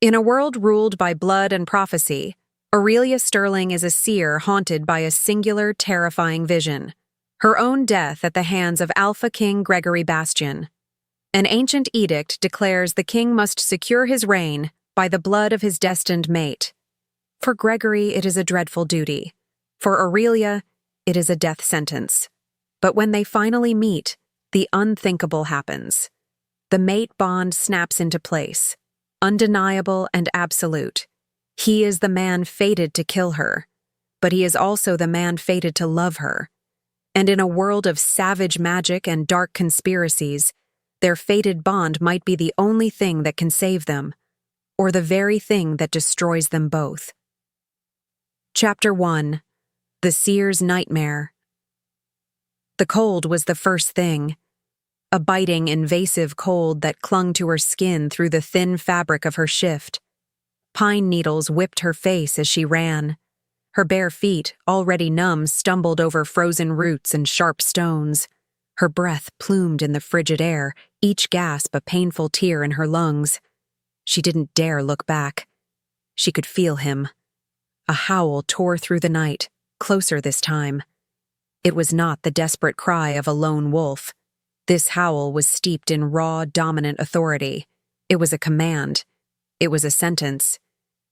In a world ruled by blood and prophecy, Aurelia Sterling is a seer haunted by a singular, terrifying vision: her own death at the hands of Alpha King Gregory Bastian. An ancient edict declares the king must secure his reign by the blood of his destined mate. For Gregory, it is a dreadful duty. For Aurelia, it is a death sentence. But when they finally meet, the unthinkable happens. The mate bond snaps into place, undeniable and absolute. He is the man fated to kill her, but he is also the man fated to love her. And in a world of savage magic and dark conspiracies, their fated bond might be the only thing that can save them, or the very thing that destroys them both. Chapter 1: The Seer's Nightmare. The cold was the first thing. A biting, invasive cold that clung to her skin through the thin fabric of her shift. Pine needles whipped her face as she ran. Her bare feet, already numb, stumbled over frozen roots and sharp stones. Her breath plumed in the frigid air, each gasp a painful tear in her lungs. She didn't dare look back. She could feel him. A howl tore through the night, closer this time. It was not the desperate cry of a lone wolf. This howl was steeped in raw, dominant authority. It was a command. It was a sentence.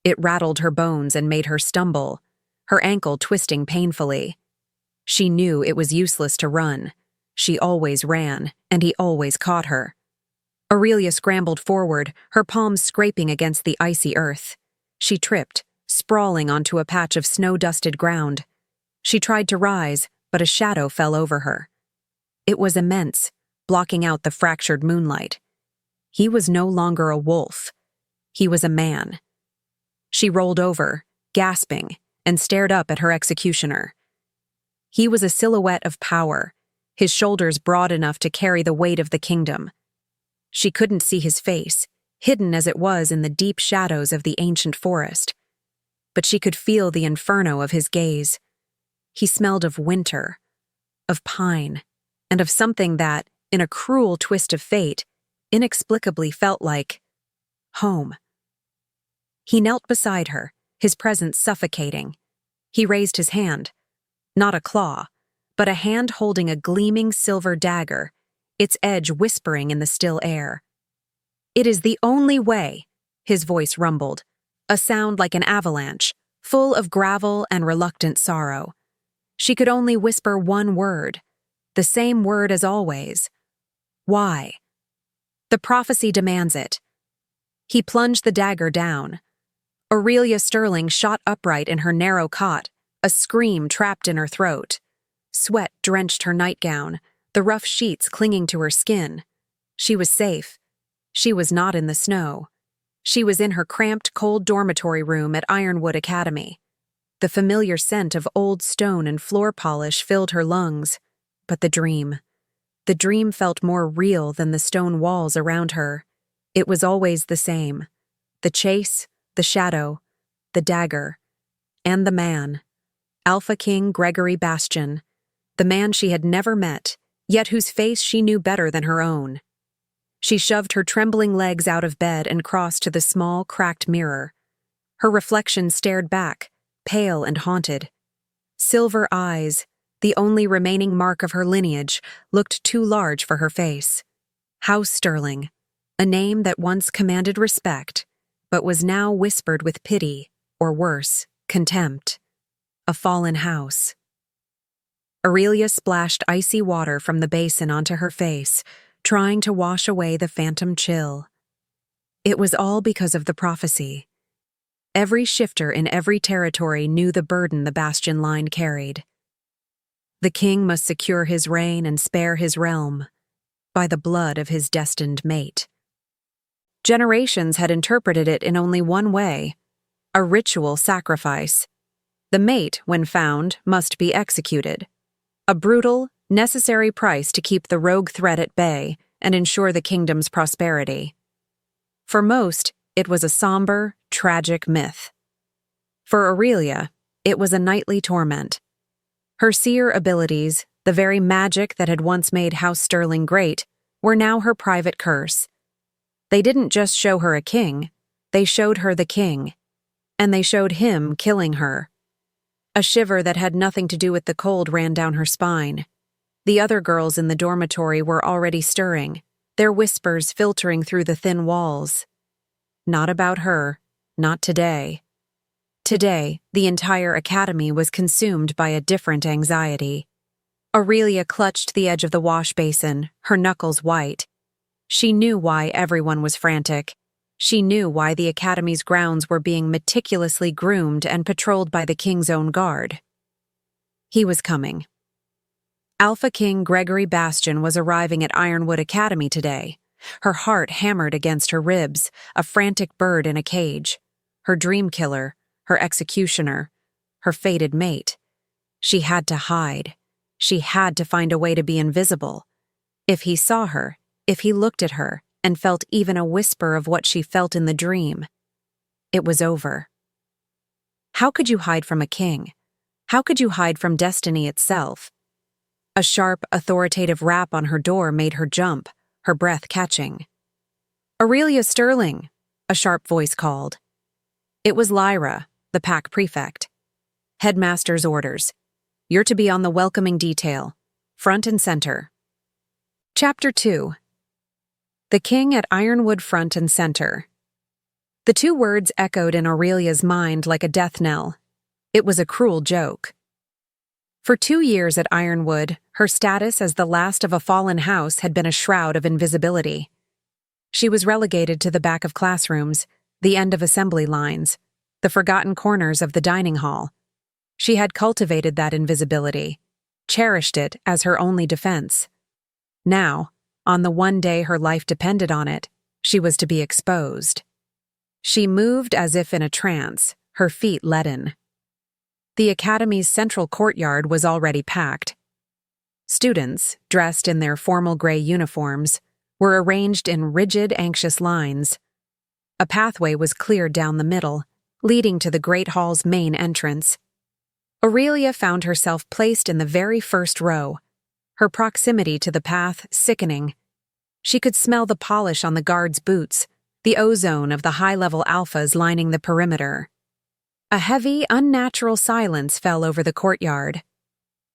It rattled her bones and made her stumble, her ankle twisting painfully. She knew it was useless to run. She always ran, and he always caught her. Aurelia scrambled forward, her palms scraping against the icy earth. She tripped, sprawling onto a patch of snow-dusted ground. She tried to rise, but a shadow fell over her. It was immense, blocking out the fractured moonlight. He was no longer a wolf. He was a man. She rolled over, gasping, and stared up at her executioner. He was a silhouette of power, his shoulders broad enough to carry the weight of the kingdom. She couldn't see his face, hidden as it was in the deep shadows of the ancient forest. But she could feel the inferno of his gaze. He smelled of winter, of pine, and of something that, in a cruel twist of fate, inexplicably felt like home. He knelt beside her, his presence suffocating. He raised his hand. Not a claw, but a hand holding a gleaming silver dagger, its edge whispering in the still air. "It is the only way," his voice rumbled, a sound like an avalanche, full of gravel and reluctant sorrow. She could only whisper one word, the same word as always. Why? The prophecy demands it. He plunged the dagger down. Aurelia Sterling shot upright in her narrow cot, a scream trapped in her throat. Sweat drenched her nightgown, the rough sheets clinging to her skin. She was safe. She was not in the snow. She was in her cramped, cold dormitory room at Ironwood Academy. The familiar scent of old stone and floor polish filled her lungs. But the dream felt more real than the stone walls around her. It was always the same. The chase, the shadow, the dagger, and the man. Alpha King Gregory Bastian, the man she had never met, yet whose face she knew better than her own. She shoved her trembling legs out of bed and crossed to the small, cracked mirror. Her reflection stared back, pale and haunted. Silver eyes, the only remaining mark of her lineage, looked too large for her face. House Sterling, a name that once commanded respect, but was now whispered with pity, or worse, contempt. A fallen house. Aurelia splashed icy water from the basin onto her face, trying to wash away the phantom chill. It was all because of the prophecy. Every shifter in every territory knew the burden the Bastion line carried. The king must secure his reign and spare his realm by the blood of his destined mate. Generations had interpreted it in only one way: a ritual sacrifice. The mate, when found, must be executed. A brutal, necessary price to keep the rogue threat at bay and ensure the kingdom's prosperity. For most, it was a somber, tragic myth. For Aurelia, it was a nightly torment. Her seer abilities, the very magic that had once made House Sterling great, were now her private curse. They didn't just show her a king, They showed her the king, and they showed him killing her. A shiver that had nothing to do with the cold ran down her spine. The other girls in the dormitory were already stirring, their whispers filtering through the thin walls. Not about her, not today. Today, the entire academy was consumed by a different anxiety. Aurelia clutched the edge of the wash basin, her knuckles white. She knew why everyone was frantic. She knew why the academy's grounds were being meticulously groomed and patrolled by the king's own guard. He was coming. Alpha King Gregory Bastian was arriving at Ironwood Academy today. Her heart hammered against her ribs, a frantic bird in a cage. Her dream killer, her executioner, her fated mate. She had to hide. She had to find a way to be invisible. If he saw her, if he looked at her, and felt even a whisper of what she felt in the dream, it was over. How could you hide from a king? How could you hide from destiny itself? A sharp, authoritative rap on her door made her jump, her breath catching. "Aurelia Sterling," a sharp voice called. It was Lyra, the pack prefect. "Headmaster's orders. You're to be on the welcoming detail, front and center." Chapter 2. The King at Ironwood Front and Center. The two words echoed in Aurelia's mind like a death knell. It was a cruel joke. For 2 years at Ironwood, her status as the last of a fallen house had been a shroud of invisibility. She was relegated to the back of classrooms, the end of assembly lines, the forgotten corners of the dining hall. She had cultivated that invisibility, cherished it as her only defense. Now, on the one day her life depended on it, she was to be exposed. She moved as if in a trance, her feet leaden. The academy's central courtyard was already packed. Students, dressed in their formal gray uniforms, were arranged in rigid, anxious lines. A pathway was cleared down the middle, leading to the Great Hall's main entrance. Aurelia found herself placed in the very first row, her proximity to the path sickening. She could smell the polish on the guards' boots, the ozone of the high-level alphas lining the perimeter. A heavy, unnatural silence fell over the courtyard.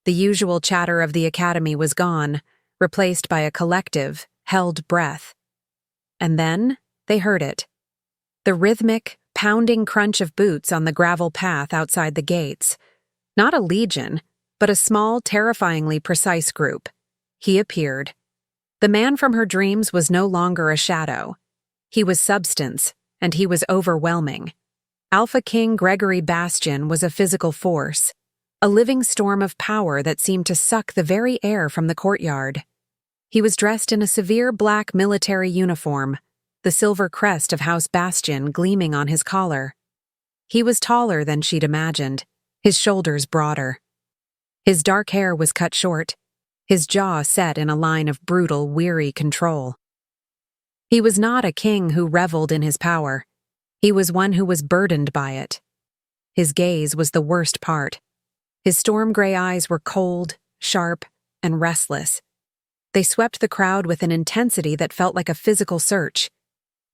The usual chatter of the academy was gone, replaced by a collective, held breath. And then they heard it. The rhythmic, pounding crunch of boots on the gravel path outside the gates. Not a legion, but a small, terrifyingly precise group. He appeared. The man from her dreams was no longer a shadow. He was substance, and he was overwhelming. Alpha King Gregory Bastian was a physical force, a living storm of power that seemed to suck the very air from the courtyard. He was dressed in a severe black military uniform, the silver crest of House Bastian gleaming on his collar. He was taller than she'd imagined, his shoulders broader. His dark hair was cut short, his jaw set in a line of brutal, weary control. He was not a king who reveled in his power. He was one who was burdened by it. His gaze was the worst part. His storm gray eyes were cold, sharp, and restless. They swept the crowd with an intensity that felt like a physical search.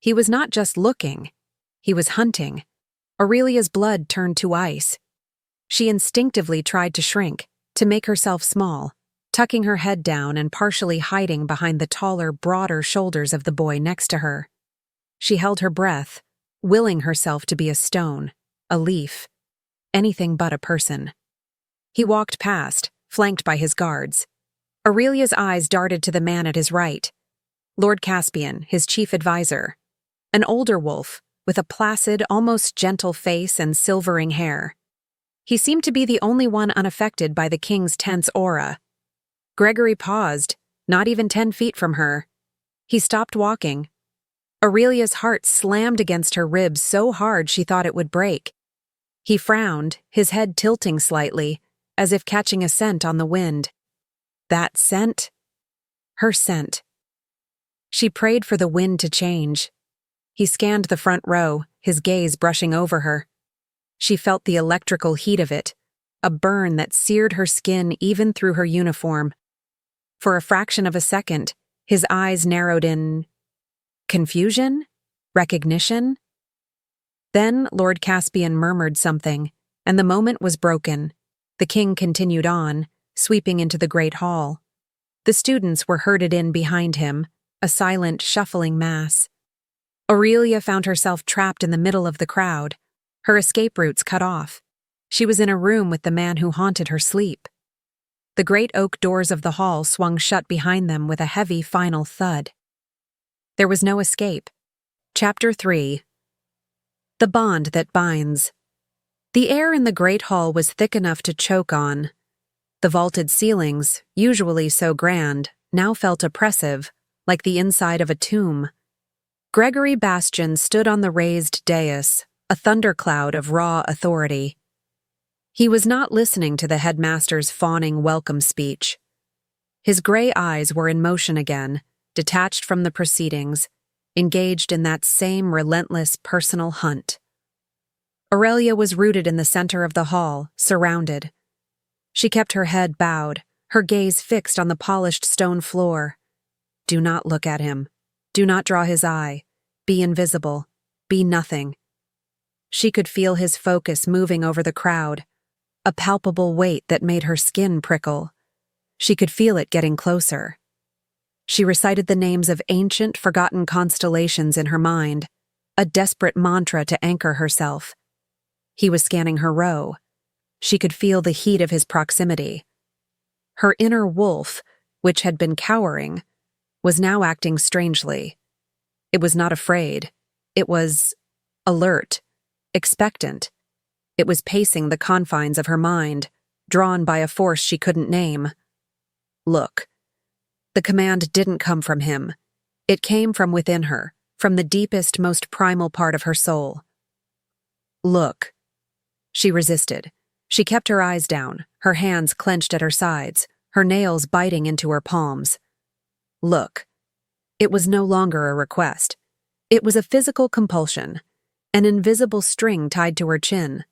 He was not just looking. He was hunting. Aurelia's blood turned to ice. She instinctively tried to shrink, to make herself small, tucking her head down and partially hiding behind the taller, broader shoulders of the boy next to her. She held her breath, willing herself to be a stone, a leaf, anything but a person. He walked past, flanked by his guards. Aurelia's eyes darted to the man at his right, Lord Caspian, his chief advisor, an older wolf with a placid, almost gentle face and silvering hair. He seemed to be the only one unaffected by the king's tense aura. Gregory paused, not even 10 feet from her. He stopped walking. Aurelia's heart slammed against her ribs so hard she thought it would break. He frowned, his head tilting slightly, as if catching a scent on the wind. That scent? Her scent. She prayed for the wind to change. He scanned the front row, his gaze brushing over her. She felt the electrical heat of it, a burn that seared her skin even through her uniform. For a fraction of a second, his eyes narrowed in confusion? Recognition? Then Lord Caspian murmured something, and the moment was broken. The king continued on, sweeping into the great hall. The students were herded in behind him, a silent, shuffling mass. Aurelia found herself trapped in the middle of the crowd, her escape routes cut off. She was in a room with the man who haunted her sleep. The great oak doors of the hall swung shut behind them with a heavy final thud. There was no escape. Chapter 3. The Bond That Binds. The air in the great hall was thick enough to choke on. The vaulted ceilings, usually so grand, now felt oppressive, like the inside of a tomb. Gregory Bastian stood on the raised dais, a thundercloud of raw authority. He was not listening to the headmaster's fawning welcome speech. His gray eyes were in motion again, detached from the proceedings, engaged in that same relentless personal hunt. Aurelia was rooted in the center of the hall, surrounded. She kept her head bowed, her gaze fixed on the polished stone floor. Do not look at him. Do not draw his eye. Be invisible. Be nothing. She could feel his focus moving over the crowd, a palpable weight that made her skin prickle. She could feel it getting closer. She recited the names of ancient, forgotten constellations in her mind, a desperate mantra to anchor herself. He was scanning her row. She could feel the heat of his proximity. Her inner wolf, which had been cowering, was now acting strangely. It was not afraid. It was alert, expectant. It was pacing the confines of her mind, drawn by a force she couldn't name. Look. The command didn't come from him. It came from within her, from the deepest, most primal part of her soul. Look. She resisted. She kept her eyes down, her hands clenched at her sides, her nails biting into her palms. Look. It was no longer a request. It was a physical compulsion, an invisible string tied to her chin,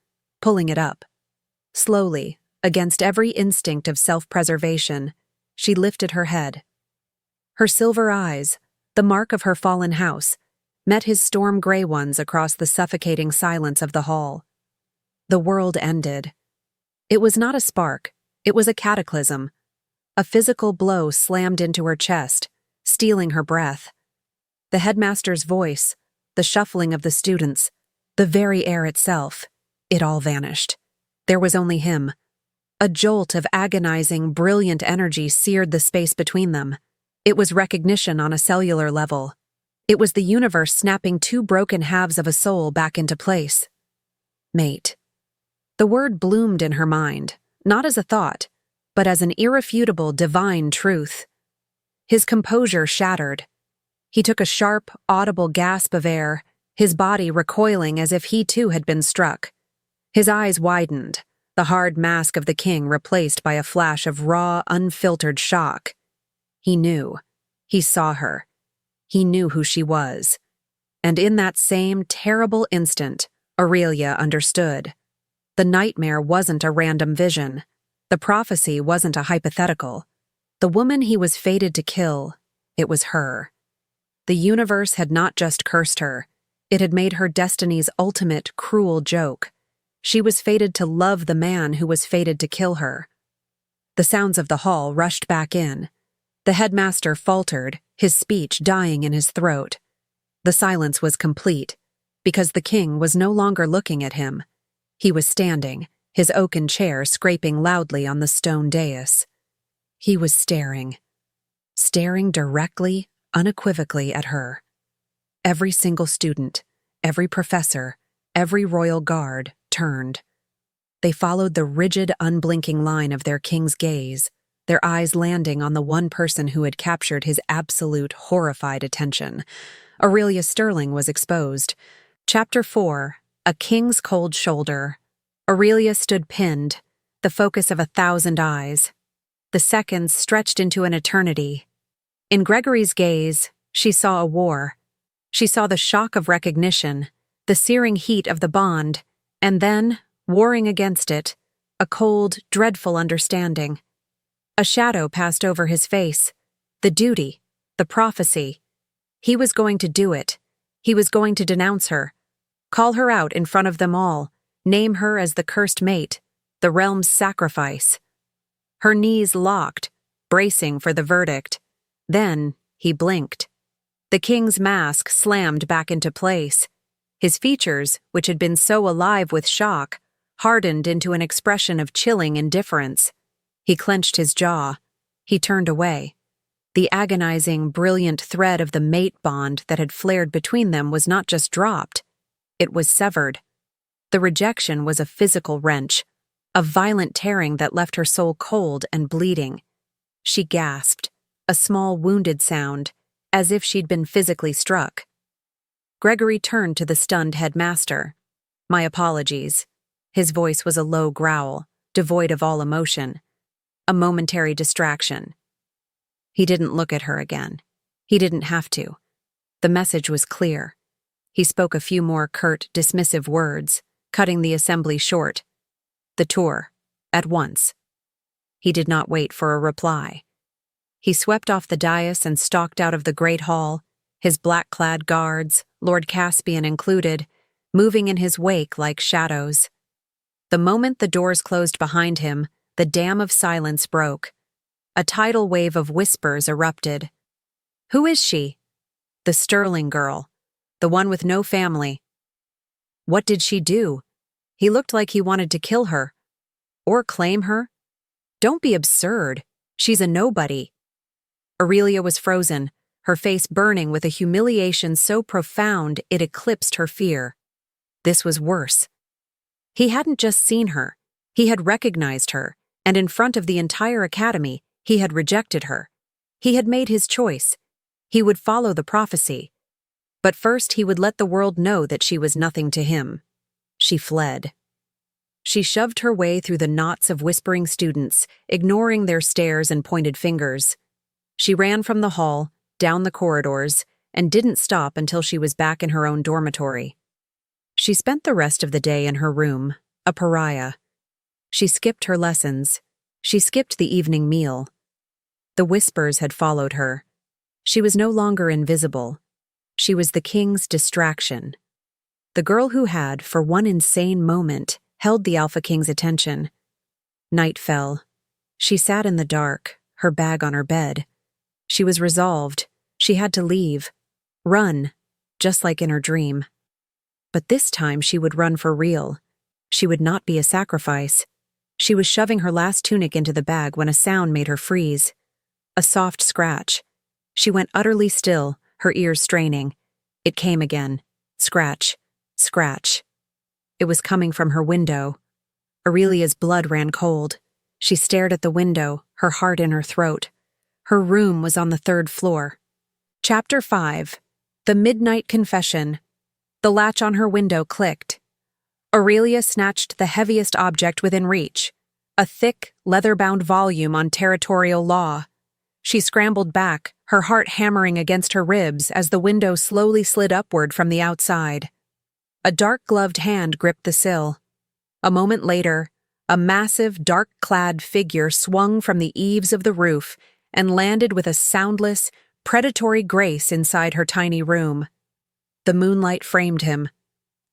pulling it up. Slowly, against every instinct of self-preservation, she lifted her head. Her silver eyes, the mark of her fallen house, met his storm-gray ones across the suffocating silence of the hall. The world ended. It was not a spark, it was a cataclysm. A physical blow slammed into her chest, stealing her breath. The headmaster's voice, the shuffling of the students, the very air itself, it all vanished. There was only him. A jolt of agonizing, brilliant energy seared the space between them. It was recognition on a cellular level. It was the universe snapping two broken halves of a soul back into place. Mate. The word bloomed in her mind, not as a thought, but as an irrefutable divine truth. His composure shattered. He took a sharp, audible gasp of air, his body recoiling as if he too had been struck. His eyes widened, the hard mask of the king replaced by a flash of raw, unfiltered shock. He knew. He saw her. He knew who she was. And in that same terrible instant, Aurelia understood. The nightmare wasn't a random vision. The prophecy wasn't a hypothetical. The woman he was fated to kill, it was her. The universe had not just cursed her. It had made her destiny's ultimate, cruel joke. She was fated to love the man who was fated to kill her. The sounds of the hall rushed back in. The headmaster faltered, his speech dying in his throat. The silence was complete, because the king was no longer looking at him. He was standing, his oaken chair scraping loudly on the stone dais. He was staring directly, unequivocally at her. Every single student, every professor, every royal guard turned. They followed the rigid, unblinking line of their king's gaze, their eyes landing on the one person who had captured his absolute, horrified attention. Aurelia Sterling was exposed. Chapter 4. A King's Cold Shoulder. Aurelia stood pinned, the focus of 1,000 eyes. The seconds stretched into an eternity. In Gregory's gaze, she saw a war. She saw the shock of recognition, the searing heat of the bond, and then, warring against it, a cold, dreadful understanding. A shadow passed over his face. The duty, the prophecy. He was going to do it. He was going to denounce her. Call her out in front of them all. Name her as the cursed mate, the realm's sacrifice. Her knees locked, bracing for the verdict. Then he blinked. The king's mask slammed back into place. His features, which had been so alive with shock, hardened into an expression of chilling indifference. He clenched his jaw. He turned away. The agonizing, brilliant thread of the mate bond that had flared between them was not just dropped, it was severed. The rejection was a physical wrench, a violent tearing that left her soul cold and bleeding. She gasped, a small wounded sound, as if she'd been physically struck. Gregory turned to the stunned headmaster. "My apologies." His voice was a low growl, devoid of all emotion. A momentary distraction. He didn't look at her again. He didn't have to. The message was clear. He spoke a few more curt, dismissive words, cutting the assembly short. The tour, at once. He did not wait for a reply. He swept off the dais and stalked out of the great hall, his black-clad guards, Lord Caspian included, moving in his wake like shadows. The moment the doors closed behind him, the dam of silence broke. A tidal wave of whispers erupted. "Who is she?" "The Sterling girl. The one with no family." "What did she do?" He looked like he wanted to kill her. Or claim her. "Don't be absurd. She's a nobody." Aurelia was frozen, her face burning with a humiliation so profound it eclipsed her fear. This was worse. He hadn't just seen her. He had recognized her, and in front of the entire academy, he had rejected her. He had made his choice. He would follow the prophecy. But first he would let the world know that she was nothing to him. She fled. She shoved her way through the knots of whispering students, ignoring their stares and pointed fingers. She ran from the hall, down the corridors, and didn't stop until she was back in her own dormitory. She spent the rest of the day in her room, a pariah. She skipped her lessons. She skipped the evening meal. The whispers had followed her. She was no longer invisible. She was the king's distraction. The girl who had, for one insane moment, held the Alpha King's attention. Night fell. She sat in the dark, her bag on her bed. She was resolved. She had to leave. Run, just like in her dream. But this time she would run for real. She would not be a sacrifice. She was shoving her last tunic into the bag when a sound made her freeze. A soft scratch. She went utterly still, her ears straining. It came again. Scratch. Scratch. It was coming from her window. Aurelia's blood ran cold. She stared at the window, her heart in her throat. Her room was on the 3rd floor. Chapter 5. The Midnight Confession. The latch on her window clicked. Aurelia snatched the heaviest object within reach, a thick, leather-bound volume on territorial law. She scrambled back, her heart hammering against her ribs as the window slowly slid upward from the outside. A dark-gloved hand gripped the sill. A moment later, a massive, dark-clad figure swung from the eaves of the roof and landed with a soundless, predatory grace inside her tiny room. The moonlight framed him.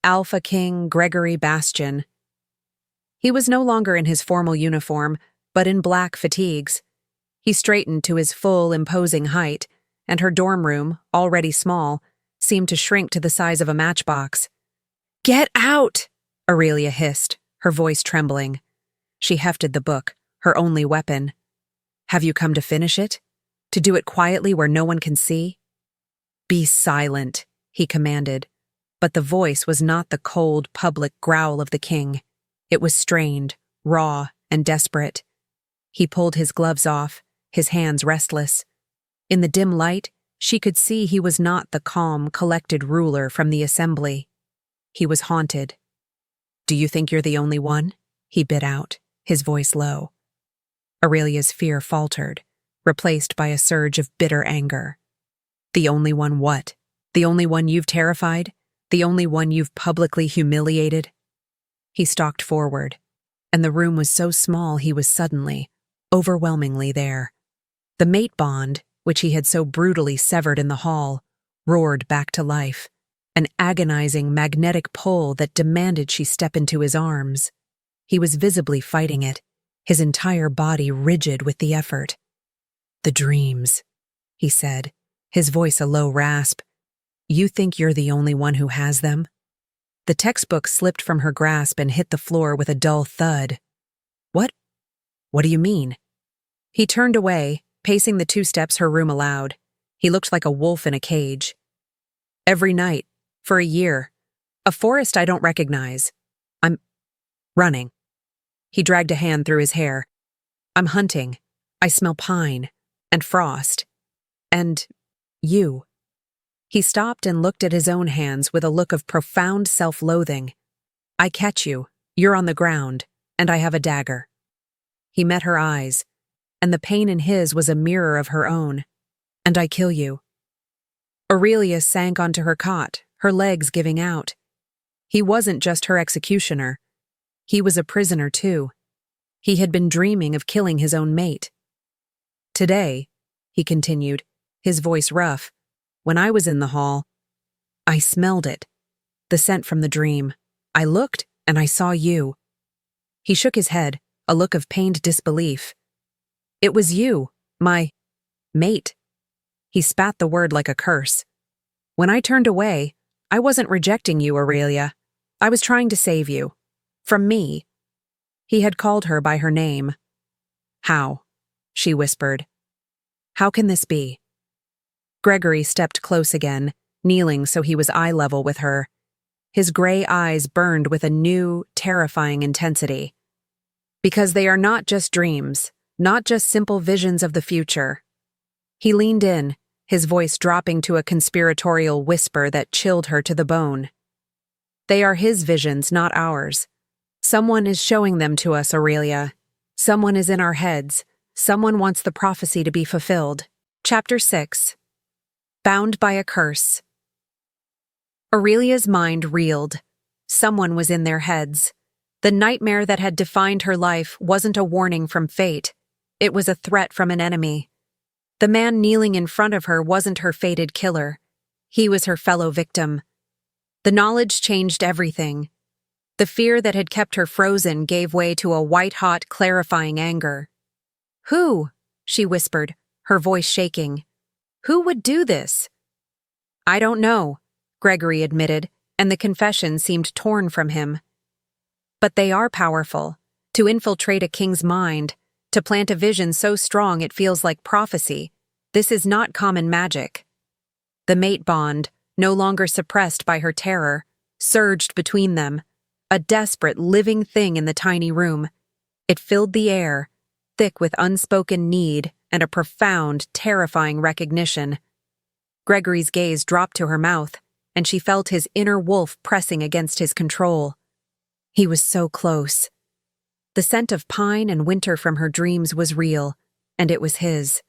Alpha King Gregory Bastian. He was no longer in his formal uniform, but in black fatigues. He straightened to his full, imposing height, and her dorm room, already small, seemed to shrink to the size of a matchbox. "Get out!" Aurelia hissed, her voice trembling. She hefted the book, her only weapon. "Have you come to finish it? To do it quietly where no one can see?" "Be silent," he commanded. But the voice was not the cold, public growl of the king. It was strained, raw, and desperate. He pulled his gloves off, his hands restless. In the dim light, she could see he was not the calm, collected ruler from the assembly. He was haunted. "Do you think you're the only one?" he bit out, his voice low. Aurelia's fear faltered, replaced by a surge of bitter anger. "The only one what? The only one you've terrified? The only one you've publicly humiliated?" He stalked forward, and the room was so small he was suddenly, overwhelmingly there. The mate bond, which he had so brutally severed in the hall, roared back to life, an agonizing magnetic pull that demanded she step into his arms. He was visibly fighting it, his entire body rigid with the effort. "The dreams," he said, his voice a low rasp. "You think you're the only one who has them?" The textbook slipped from her grasp and hit the floor with a dull thud. "What? What do you mean?" He turned away, pacing the 2 steps her room allowed. He looked like a wolf in a cage. "Every night, for a year. A forest I don't recognize. I'm running." He dragged a hand through his hair. "I'm hunting. I smell pine and frost. And you." He stopped and looked at his own hands with a look of profound self-loathing. "I catch you, you're on the ground, and I have a dagger." He met her eyes, and the pain in his was a mirror of her own. "And I kill you." Aurelia sank onto her cot, her legs giving out. He wasn't just her executioner. He was a prisoner too. He had been dreaming of killing his own mate. "Today," he continued, his voice rough, "when I was in the hall, I smelled it. The scent from the dream. I looked, and I saw you." He shook his head, a look of pained disbelief. "It was you, my mate." He spat the word like a curse. "When I turned away, I wasn't rejecting you, Aurelia. I was trying to save you. From me." He had called her by her name. "How?" she whispered. "How can this be?" Gregory stepped close again, kneeling so he was eye level with her. His gray eyes burned with a new, terrifying intensity. "Because they are not just dreams, not just simple visions of the future." He leaned in, his voice dropping to a conspiratorial whisper that chilled her to the bone. "They are his visions, not ours. Someone is showing them to us, Aurelia. Someone is in our heads. Someone wants the prophecy to be fulfilled." Chapter 6. Bound by a Curse. Aurelia's mind reeled. Someone was in their heads. The nightmare that had defined her life wasn't a warning from fate. It was a threat from an enemy. The man kneeling in front of her wasn't her fated killer. He was her fellow victim. The knowledge changed everything. The fear that had kept her frozen gave way to a white-hot, clarifying anger. "Who?" she whispered, her voice shaking. "Who would do this?" "I don't know," Gregory admitted, and the confession seemed torn from him. "But they are powerful. To infiltrate a king's mind, to plant a vision so strong it feels like prophecy. This is not common magic." The mate bond, no longer suppressed by her terror, surged between them, a desperate, living thing in the tiny room. It filled the air, thick with unspoken need and a profound, terrifying recognition. Gregory's gaze dropped to her mouth, and she felt his inner wolf pressing against his control. He was so close. The scent of pine and winter from her dreams was real, and it was his.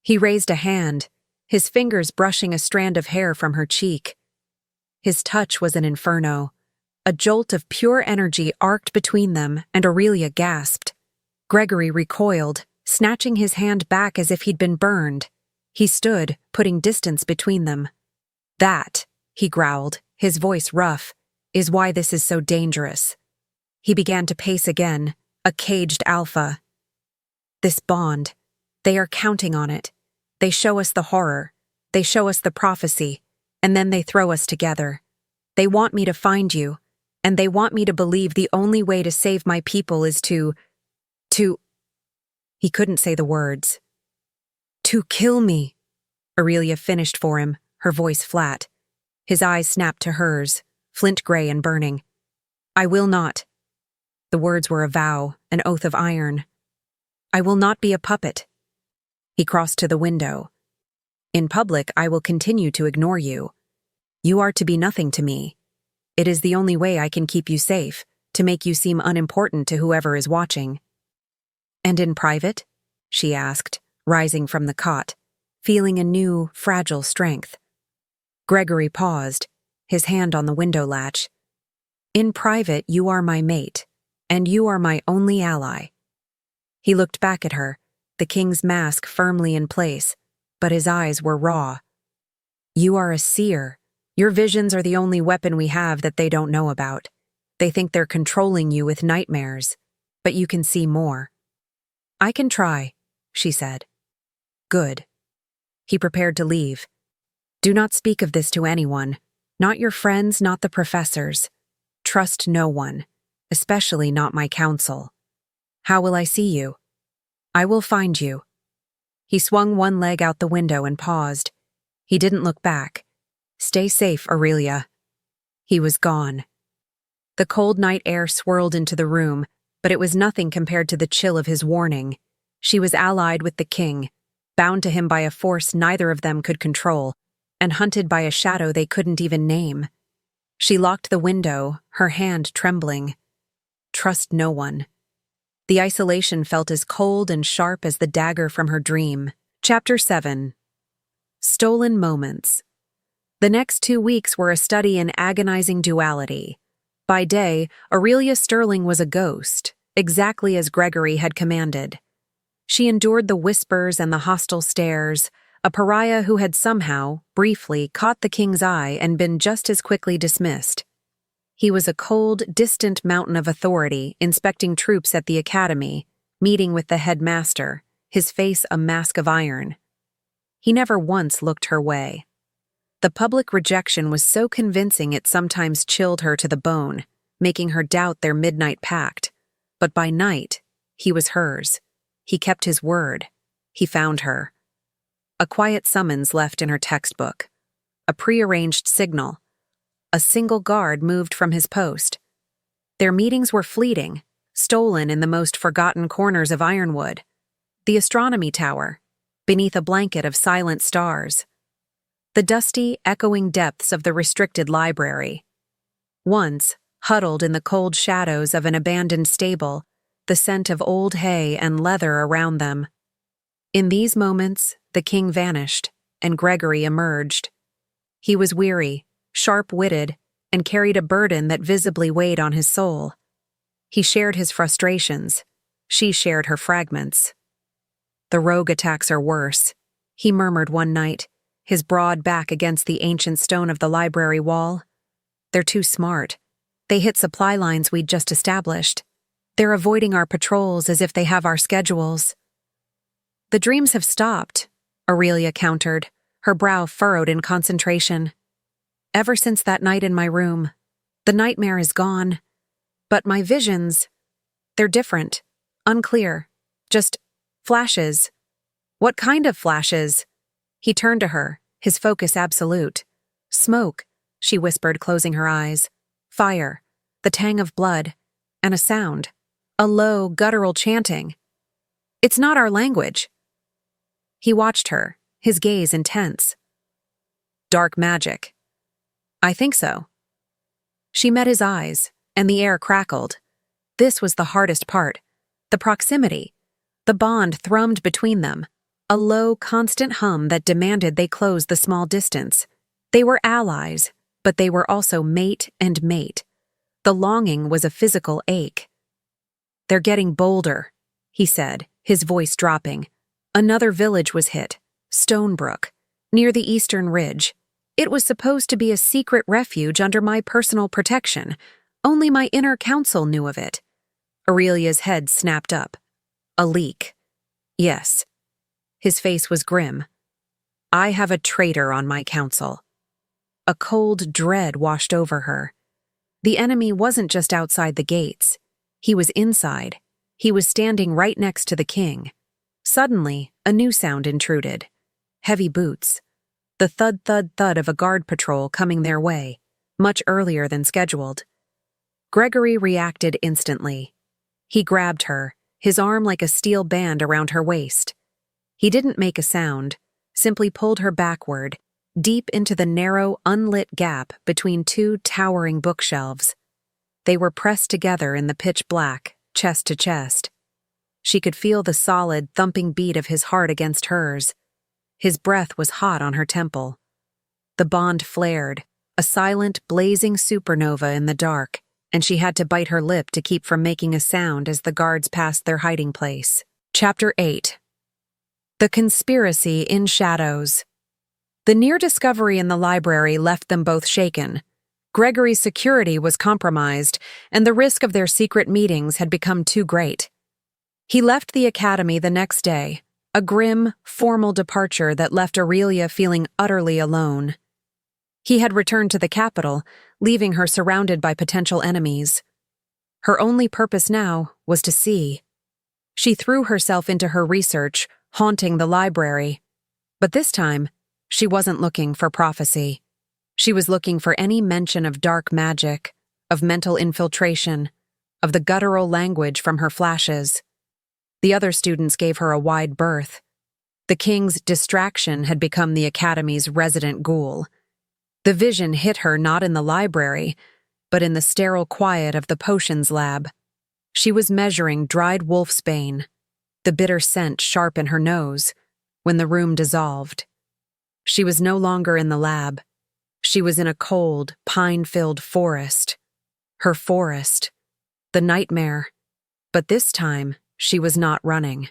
He raised a hand, his fingers brushing a strand of hair from her cheek. His touch was an inferno. A jolt of pure energy arced between them, and Aurelia gasped. Gregory recoiled, snatching his hand back as if he'd been burned. He stood, putting distance between them. "That," he growled, his voice rough, "is why this is so dangerous." He began to pace again, a caged alpha. "This bond. They are counting on it. They show us the horror. They show us the prophecy, and then they throw us together. They want me to find you, and they want me to believe the only way to save my people is to... He couldn't say the words. "To kill me," Aurelia finished for him, her voice flat. His eyes snapped to hers, flint gray and burning. "I will not." The words were a vow, an oath of iron. "I will not be a puppet." He crossed to the window. "In public, I will continue to ignore you. You are to be nothing to me. It is the only way I can keep you safe, to make you seem unimportant to whoever is watching." "And in private?" she asked, rising from the cot, feeling a new, fragile strength. Gregory paused, his hand on the window latch. "In private, you are my mate, and you are my only ally." He looked back at her, the king's mask firmly in place, but his eyes were raw. "You are a seer, Your visions are the only weapon we have that they don't know about. They think they're controlling you with nightmares, but you can see more. I can try, she said. Good. He prepared to leave. Do not speak of this to anyone. Not your friends, not the professors. Trust no one, especially not my counsel. How will I see you? I will find you. He swung one leg out the window and paused. He didn't look back. Stay safe, Aurelia. He was gone. The cold night air swirled into the room, but it was nothing compared to the chill of his warning. She was allied with the king, bound to him by a force neither of them could control, and hunted by a shadow they couldn't even name. She locked the window, her hand trembling. Trust no one. The isolation felt as cold and sharp as the dagger from her dream. Chapter 7. Stolen Moments. The next 2 weeks were a study in agonizing duality. By day, Aurelia Sterling was a ghost, exactly as Gregory had commanded. She endured the whispers and the hostile stares, a pariah who had somehow, briefly, caught the king's eye and been just as quickly dismissed. He was a cold, distant mountain of authority, inspecting troops at the academy, meeting with the headmaster, his face a mask of iron. He never once looked her way. The public rejection was so convincing it sometimes chilled her to the bone, making her doubt their midnight pact. But by night, he was hers. He kept his word. He found her. A quiet summons left in her textbook. A prearranged signal. A single guard moved from his post. Their meetings were fleeting, stolen in the most forgotten corners of Ironwood. The astronomy tower, beneath a blanket of silent stars. The dusty, echoing depths of the restricted library. Once, huddled in the cold shadows of an abandoned stable, the scent of old hay and leather around them. In these moments, the king vanished, and Gregory emerged. He was weary, sharp-witted, and carried a burden that visibly weighed on his soul. He shared his frustrations. She shared her fragments. The rogue attacks are worse, he murmured one night, his broad back against the ancient stone of the library wall. They're too smart. They hit supply lines we'd just established. They're avoiding our patrols as if they have our schedules. The dreams have stopped, Aurelia countered, her brow furrowed in concentration. Ever since that night in my room, the nightmare is gone. But my visions, they're different, unclear, just flashes. What kind of flashes? He turned to her, his focus absolute. Smoke, she whispered, closing her eyes. Fire, the tang of blood, and a sound. A low, guttural chanting. It's not our language. He watched her, his gaze intense. Dark magic. I think so. She met his eyes, and the air crackled. This was the hardest part. The proximity. The bond thrummed between them. A low, constant hum that demanded they close the small distance. They were allies, but they were also mate and mate. The longing was a physical ache. They're getting bolder, he said, his voice dropping. Another village was hit, Stonebrook, near the eastern ridge. It was supposed to be a secret refuge under my personal protection. Only my inner council knew of it. Aurelia's head snapped up. A leak. Yes. His face was grim. I have a traitor on my council. A cold dread washed over her. The enemy wasn't just outside the gates. He was inside. He was standing right next to the king. Suddenly, a new sound intruded. Heavy boots. The thud-thud-thud of a guard patrol coming their way, much earlier than scheduled. Gregory reacted instantly. He grabbed her, his arm like a steel band around her waist. He didn't make a sound, simply pulled her backward, deep into the narrow, unlit gap between two towering bookshelves. They were pressed together in the pitch black, chest to chest. She could feel the solid, thumping beat of his heart against hers. His breath was hot on her temple. The bond flared, a silent, blazing supernova in the dark, and she had to bite her lip to keep from making a sound as the guards passed their hiding place. Chapter 8. The Conspiracy in Shadows. The near discovery in the library left them both shaken. Gregory's security was compromised, and the risk of their secret meetings had become too great. He left the academy the next day, a grim, formal departure that left Aurelia feeling utterly alone. He had returned to the capital, leaving her surrounded by potential enemies. Her only purpose now was to see. She threw herself into her research, haunting the library. But this time, she wasn't looking for prophecy. She was looking for any mention of dark magic, of mental infiltration, of the guttural language from her flashes. The other students gave her a wide berth. The king's distraction had become the academy's resident ghoul. The vision hit her not in the library, but in the sterile quiet of the potions lab. She was measuring dried wolf's bane, the bitter scent sharp in her nose, when the room dissolved. She was no longer in the lab. She was in a cold, pine-filled forest. Her forest. The nightmare. But this time, she was not running.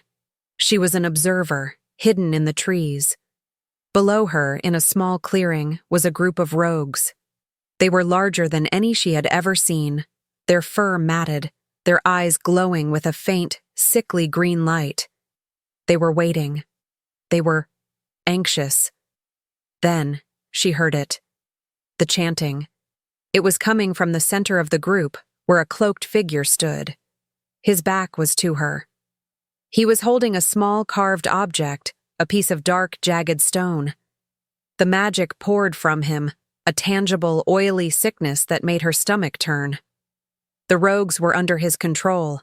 She was an observer, hidden in the trees. Below her, in a small clearing, was a group of rogues. They were larger than any she had ever seen, their fur matted, their eyes glowing with a faint, sickly green light. They were waiting. They were anxious. Then, she heard it. The chanting. It was coming from the center of the group, where a cloaked figure stood. His back was to her. He was holding a small carved object, a piece of dark, jagged stone. The magic poured from him, a tangible, oily sickness that made her stomach turn. The rogues were under his control.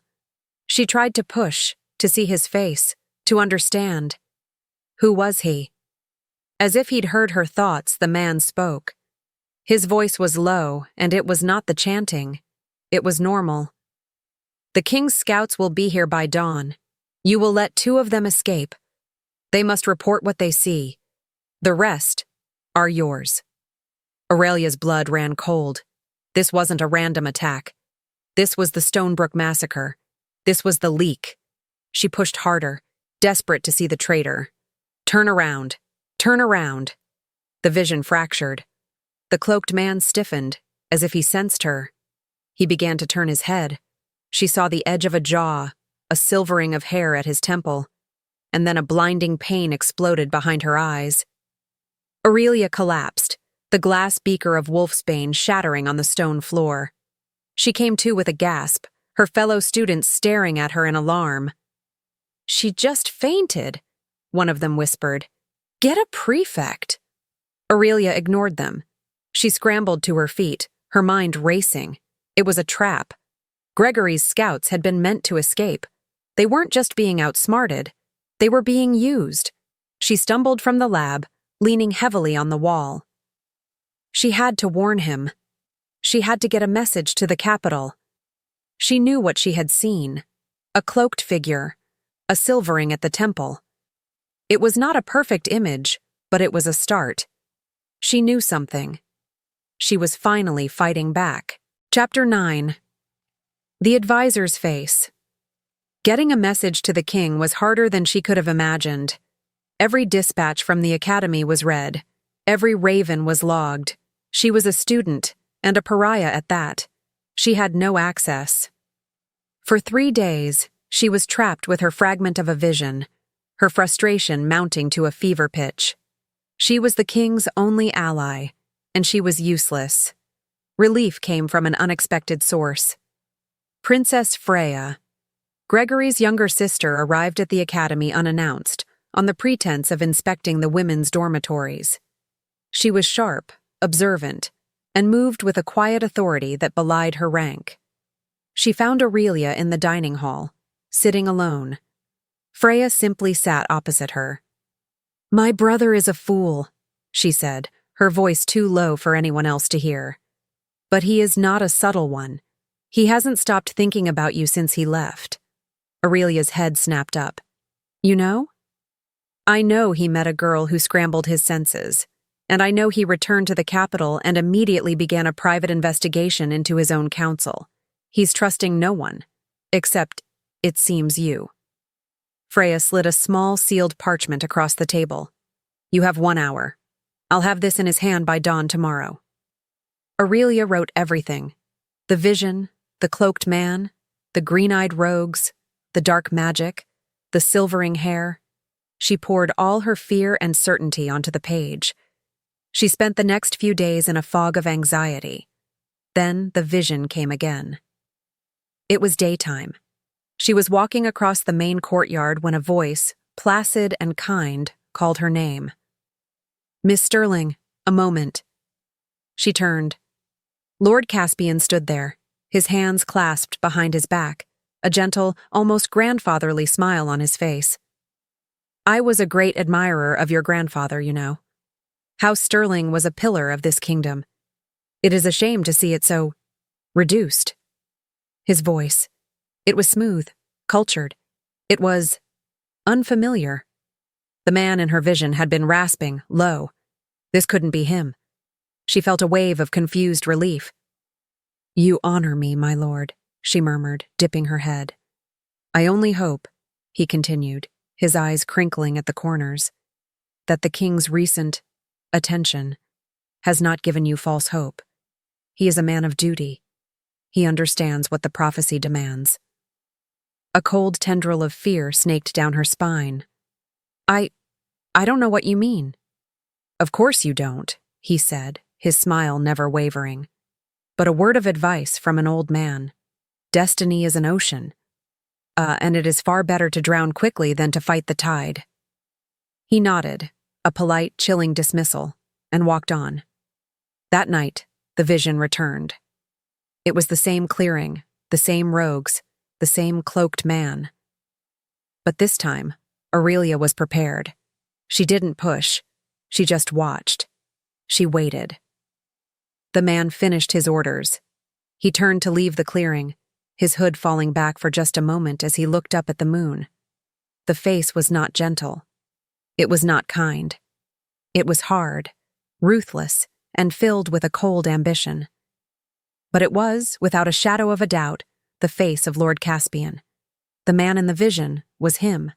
She tried to push, to see his face, to understand. Who was he? As if he'd heard her thoughts, the man spoke. His voice was low, and it was not the chanting. It was normal. The king's scouts will be here by dawn. You will let 2 of them escape. They must report what they see. The rest are yours. Aurelia's blood ran cold. This wasn't a random attack. This was the Stonebrook massacre. This was the leak. She pushed harder, desperate to see the traitor. Turn around. Turn around. The vision fractured. The cloaked man stiffened, as if he sensed her. He began to turn his head. She saw the edge of a jaw, a silvering of hair at his temple, and then a blinding pain exploded behind her eyes. Aurelia collapsed, the glass beaker of wolfsbane shattering on the stone floor. She came to with a gasp, her fellow students staring at her in alarm. "She just fainted," one of them whispered. "Get a prefect." Aurelia ignored them. She scrambled to her feet, her mind racing. It was a trap. Gregory's scouts had been meant to escape. They weren't just being outsmarted. They were being used. She stumbled from the lab, leaning heavily on the wall. She had to warn him. She had to get a message to the capital. She knew what she had seen. A cloaked figure, a silvering at the temple. It was not a perfect image, but it was a start. She knew something. She was finally fighting back. Chapter 9. The advisor's face. Getting a message to the king was harder than she could have imagined. Every dispatch from the academy was read. Every raven was logged. She was a student, and a pariah at that. She had no access. For 3 days, she was trapped with her fragment of a vision, her frustration mounting to a fever pitch. She was the king's only ally, and she was useless. Relief came from an unexpected source. Princess Freya. Gregory's younger sister arrived at the academy unannounced, on the pretense of inspecting the women's dormitories. She was sharp, observant, and moved with a quiet authority that belied her rank. She found Aurelia in the dining hall, sitting alone. Freya simply sat opposite her. "My brother is a fool," she said, her voice too low for anyone else to hear. "But he is not a subtle one. He hasn't stopped thinking about you since he left." Aurelia's head snapped up. "You know?" "I know he met a girl who scrambled his senses, and I know he returned to the capital and immediately began a private investigation into his own council. He's trusting no one, except, it seems, you." Freya slid a small sealed parchment across the table. "You have 1 hour. I'll have this in his hand by dawn tomorrow." Aurelia wrote everything. The vision, the cloaked man, the green-eyed rogues, the dark magic, the silvering hair. She poured all her fear and certainty onto the page. She spent the next few days in a fog of anxiety. Then the vision came again. It was daytime. She was walking across the main courtyard when a voice, placid and kind, called her name. "Miss Sterling, a moment." She turned. Lord Caspian stood there, his hands clasped behind his back, a gentle, almost grandfatherly smile on his face. "I was a great admirer of your grandfather, you know. House Sterling was a pillar of this kingdom. It is a shame to see it so reduced." His voice. It was smooth, cultured. It was unfamiliar. The man in her vision had been rasping, low. This couldn't be him. She felt a wave of confused relief. "You honor me, my lord," she murmured, dipping her head. "I only hope," he continued, his eyes crinkling at the corners, "that the king's recent attention has not given you false hope. He is a man of duty. He understands what the prophecy demands." A cold tendril of fear snaked down her spine. I don't know what you mean." "Of course you don't," he said, his smile never wavering. "But a word of advice from an old man. Destiny is an ocean, and it is far better to drown quickly than to fight the tide." He nodded, a polite, chilling dismissal, and walked on. That night, the vision returned. It was the same clearing, the same rogues, the same cloaked man. But this time, Aurelia was prepared. She didn't push. She just watched. She waited. The man finished his orders. He turned to leave the clearing, his hood falling back for just a moment as he looked up at the moon. The face was not gentle. It was not kind. It was hard, ruthless, and filled with a cold ambition. But it was, without a shadow of a doubt, the face of Lord Caspian. The man in the vision was him.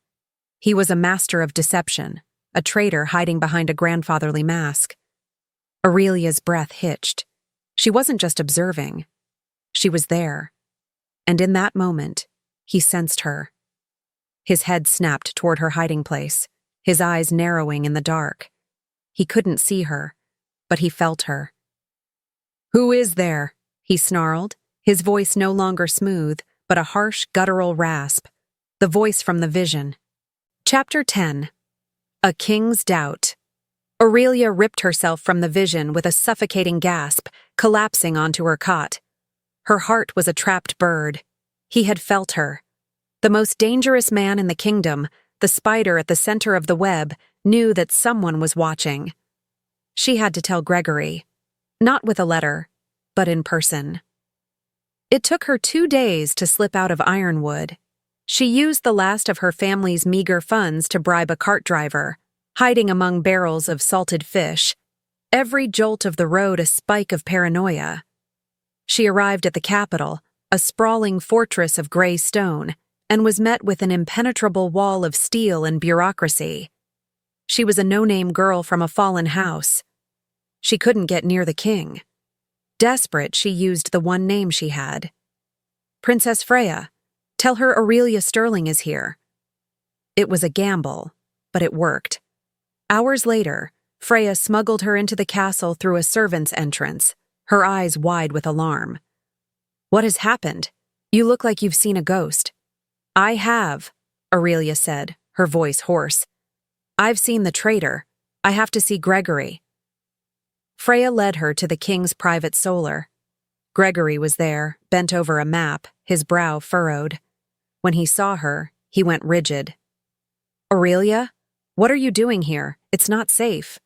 He was a master of deception, a traitor hiding behind a grandfatherly mask. Aurelia's breath hitched. She wasn't just observing. She was there. And in that moment, he sensed her. His head snapped toward her hiding place, his eyes narrowing in the dark. He couldn't see her, but he felt her. "Who is there?" he snarled, his voice no longer smooth, but a harsh, guttural rasp. The voice from the vision. Chapter 10. A King's Doubt. Aurelia ripped herself from the vision with a suffocating gasp, collapsing onto her cot. Her heart was a trapped bird. He had felt her. The most dangerous man in the kingdom, the spider at the center of the web, knew that someone was watching. She had to tell Gregory. Not with a letter, but in person. It took her 2 days to slip out of Ironwood. She used the last of her family's meager funds to bribe a cart driver, hiding among barrels of salted fish, every jolt of the road a spike of paranoia. She arrived at the capital, a sprawling fortress of gray stone, and was met with an impenetrable wall of steel and bureaucracy. She was a no-name girl from a fallen house. She couldn't get near the king. Desperate, she used the one name she had. "Princess Freya, tell her Aurelia Sterling is here." It was a gamble, but it worked. Hours later, Freya smuggled her into the castle through a servant's entrance, her eyes wide with alarm. "What has happened? You look like you've seen a ghost." "I have," Aurelia said, her voice hoarse. "I've seen the traitor. I have to see Gregory." Freya led her to the king's private solar. Gregory was there, bent over a map, his brow furrowed. When he saw her, he went rigid. "Aurelia? What are you doing here? It's not safe."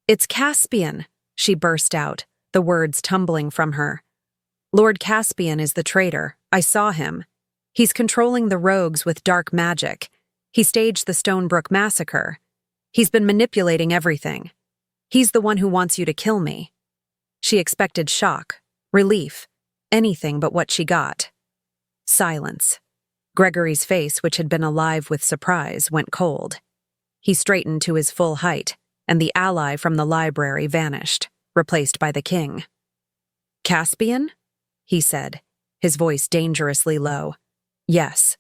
"It's Caspian," she burst out, the words tumbling from her. "Lord Caspian is the traitor. I saw him. He's controlling the rogues with dark magic. He staged the Stonebrook massacre. He's been manipulating everything. He's the one who wants you to kill me." She expected shock, relief, anything but what she got. Silence. Gregory's face, which had been alive with surprise, went cold. He straightened to his full height, and the ally from the library vanished, replaced by the king. "Caspian?" he said, his voice dangerously low. "Yes,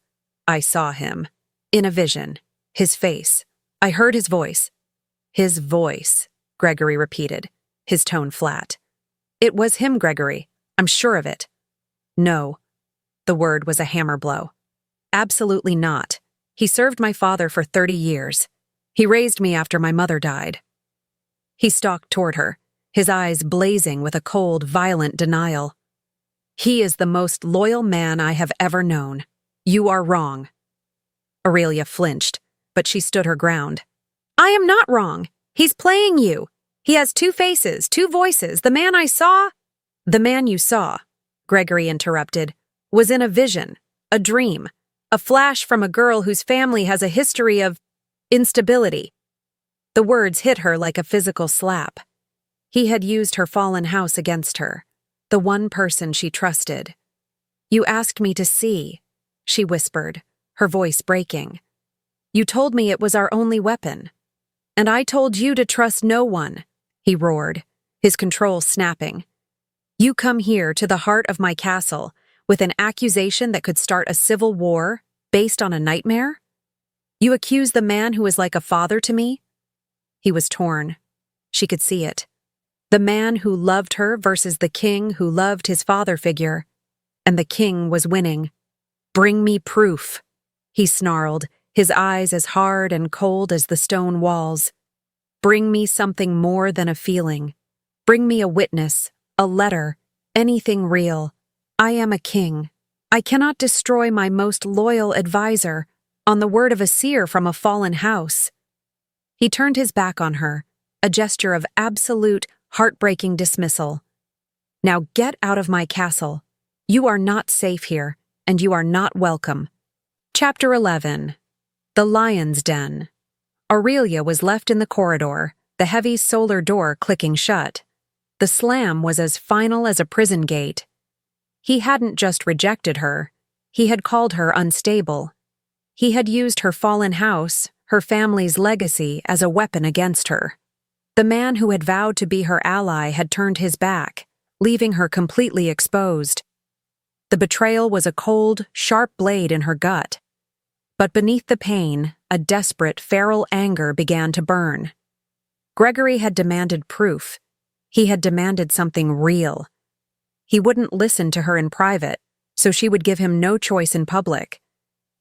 I saw him. In a vision. His face. I heard his voice." "His voice," Gregory repeated, his tone flat. "It was him, Gregory. I'm sure of it." "No." The word was a hammer blow. "Absolutely not. He served my father for 30 years. He raised me after my mother died." He stalked toward her, his eyes blazing with a cold, violent denial. "He is the most loyal man I have ever known. You are wrong." Aurelia flinched, but she stood her ground. "I am not wrong. He's playing you. He has 2 faces, 2 voices. The man I saw—" "The man you saw," Gregory interrupted, "was in a vision, a dream, a flash from a girl whose family has a history of instability." The words hit her like a physical slap. He had used her fallen house against her, the one person she trusted. "You asked me to see," she whispered, her voice breaking. "You told me it was our only weapon. And I told you to trust no one," he roared, his control snapping. "You come here to the heart of my castle with an accusation that could start a civil war based on a nightmare? You accuse the man who is like a father to me?" He was torn. She could see it. The man who loved her versus the king who loved his father figure. And the king was winning. "Bring me proof," he snarled, his eyes as hard and cold as the stone walls. "Bring me something more than a feeling. Bring me a witness, a letter, anything real. I am a king. I cannot destroy my most loyal advisor on the word of a seer from a fallen house." He turned his back on her, a gesture of absolute, heartbreaking dismissal. "Now get out of my castle. You are not safe here, and you are not welcome." Chapter 11. The Lion's Den. Aurelia was left in the corridor, the heavy solar door clicking shut. The slam was as final as a prison gate. He hadn't just rejected her, he had called her unstable. He had used her fallen house, her family's legacy, as a weapon against her. The man who had vowed to be her ally had turned his back, leaving her completely exposed. The betrayal was a cold, sharp blade in her gut. But beneath the pain, a desperate, feral anger began to burn. Gregory had demanded proof. He had demanded something real. He wouldn't listen to her in private, so she would give him no choice in public.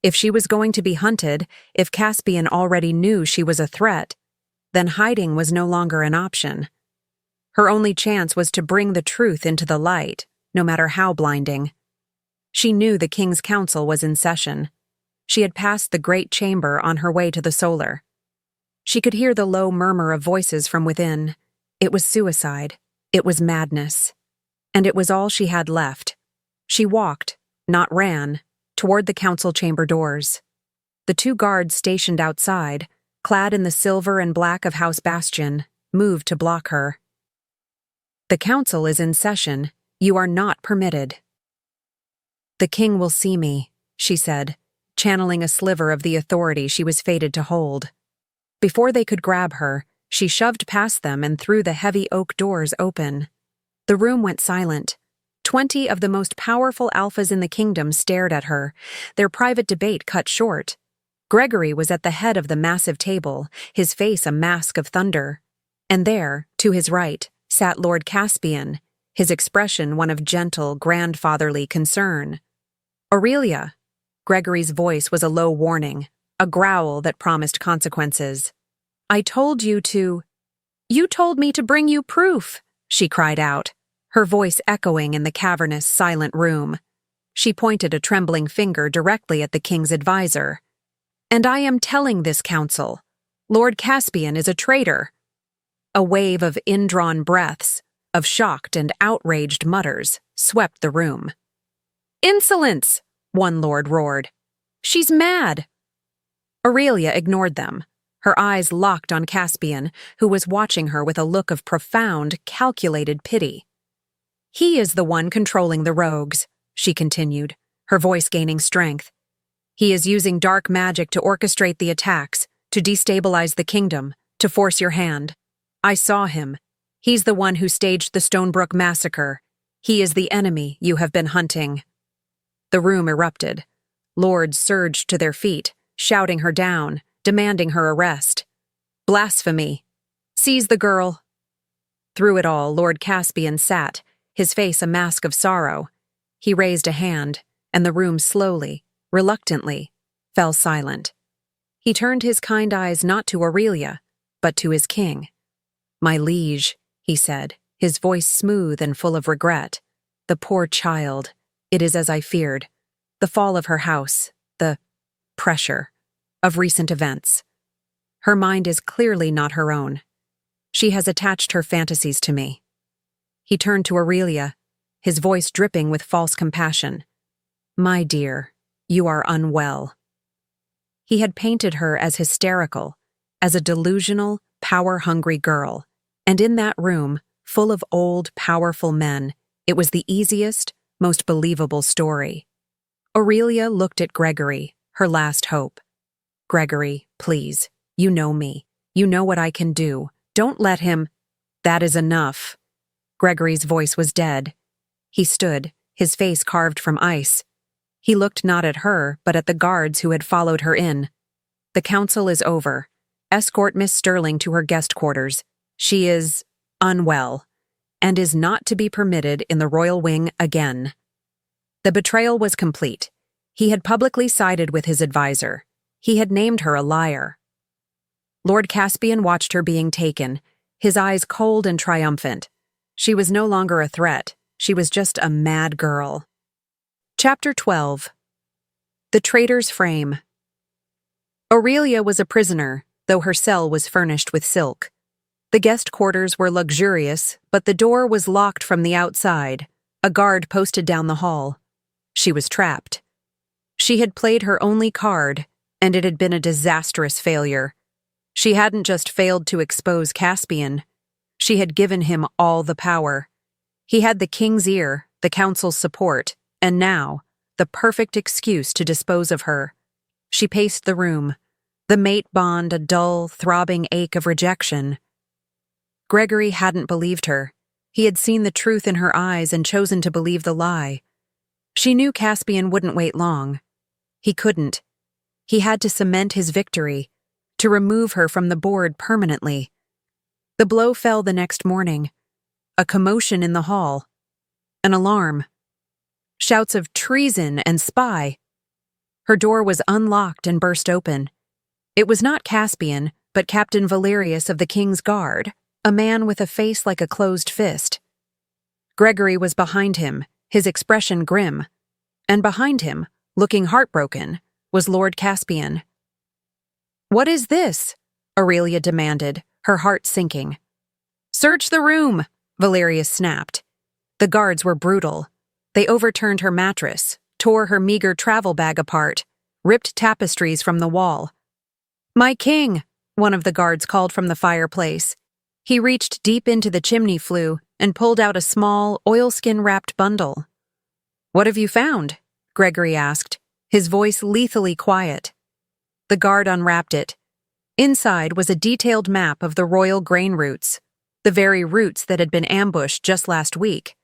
If she was going to be hunted, if Caspian already knew she was a threat, then hiding was no longer an option. Her only chance was to bring the truth into the light, no matter how blinding. She knew the king's council was in session. She had passed the great chamber on her way to the solar. She could hear the low murmur of voices from within. It was suicide. It was madness. And it was all she had left. She walked, not ran, toward the council chamber doors. The 2 guards stationed outside, clad in the silver and black of House Bastian, moved to block her. "The council is in session. You are not permitted." "The king will see me," she said, channeling a sliver of the authority she was fated to hold. Before they could grab her, she shoved past them and threw the heavy oak doors open. The room went silent. 20 of the most powerful alphas in the kingdom stared at her, their private debate cut short. Gregory was at the head of the massive table, his face a mask of thunder. And there, to his right, sat Lord Caspian, his expression one of gentle, grandfatherly concern. "Aurelia." Gregory's voice was a low warning, a growl that promised consequences. "I told you to—" "You told me to bring you proof," she cried out, her voice echoing in the cavernous, silent room. She pointed a trembling finger directly at the king's advisor. "And I am telling this council, Lord Caspian is a traitor." A wave of indrawn breaths, of shocked and outraged mutters, swept the room. "Insolence!" one lord roared. "She's mad!" Aurelia ignored them, her eyes locked on Caspian, who was watching her with a look of profound, calculated pity. "He is the one controlling the rogues," she continued, her voice gaining strength. "He is using dark magic to orchestrate the attacks, to destabilize the kingdom, To force your hand. I saw him. He's the one who staged the Stonebrook massacre. He is the enemy you have been hunting." The room erupted. Lords surged to their feet, shouting her down, demanding her arrest. Blasphemy! Seize the girl! Through it all, Lord Caspian sat, his face a mask of sorrow. He raised a hand, and the room slowly, reluctantly, fell silent. He turned his kind eyes not to Aurelia, but to his king. "My liege," he said, his voice smooth and full of regret. "The poor child. It is as I feared. The fall of her house, the pressure of recent events. Her mind is clearly not her own. She has attached her fantasies to me." He turned to Aurelia, his voice dripping with false compassion. "My dear, you are unwell." He had painted her as hysterical, as a delusional, power-hungry girl, and in that room, full of old, powerful men, it was the easiest, most believable story. Aurelia looked at Gregory, her last hope. "Gregory, please, you know me. You know what I can do. Don't let him—" "That is enough." Gregory's voice was dead. He stood, his face carved from ice. He looked not at her, but at the guards who had followed her in. "The council is over. Escort Miss Sterling to her guest quarters. She is unwell, and is not to be permitted in the royal wing again." The betrayal was complete. He had publicly sided with his advisor. He had named her a liar. Lord Caspian watched her being taken, his eyes cold and triumphant. She was no longer a threat. She was just a mad girl. Chapter 12. The Traitor's Frame. Aurelia was a prisoner, though her cell was furnished with silk. The guest quarters were luxurious, but the door was locked from the outside, a guard posted down the hall. She was trapped. She had played her only card, and it had been a disastrous failure. She hadn't just failed to expose Caspian. She had given him all the power. He had the king's ear, the council's support, and now, the perfect excuse to dispose of her. She paced the room, the mate bond a dull, throbbing ache of rejection. Gregory hadn't believed her. He had seen the truth in her eyes and chosen to believe the lie. She knew Caspian wouldn't wait long. He couldn't. He had to cement his victory, to remove her from the board permanently. The blow fell the next morning. A commotion in the hall. An alarm. Shouts of treason and spy. Her door was unlocked and burst open. It was not Caspian, but Captain Valerius of the King's Guard, a man with a face like a closed fist. Gregory was behind him, his expression grim. And behind him, looking heartbroken, was Lord Caspian. "What is this?" Aurelia demanded, her heart sinking. "Search the room," Valerius snapped. The guards were brutal. They overturned her mattress, tore her meager travel bag apart, ripped tapestries from the wall. "My king," one of the guards called from the fireplace. He reached deep into the chimney flue and pulled out a small, oilskin-wrapped bundle. "What have you found?" Gregory asked, his voice lethally quiet. The guard unwrapped it. Inside was a detailed map of the royal grain routes, the very routes that had been ambushed just last week.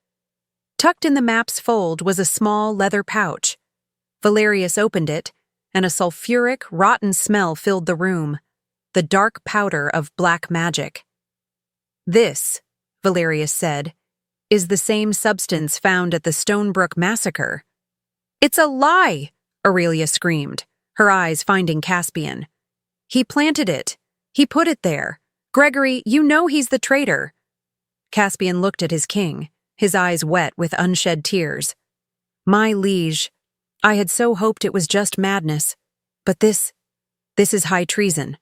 Tucked in the map's fold was a small leather pouch. Valerius opened it, and a sulfuric, rotten smell filled the room, the dark powder of black magic. "This," Valerius said, "is the same substance found at the Stonebrook massacre." "It's a lie!" Aurelia screamed, her eyes finding Caspian. "He planted it. He put it there. Gregory, you know he's the traitor." Caspian looked at his king, his eyes wet with unshed tears. "My liege, I had so hoped it was just madness. But this is high treason."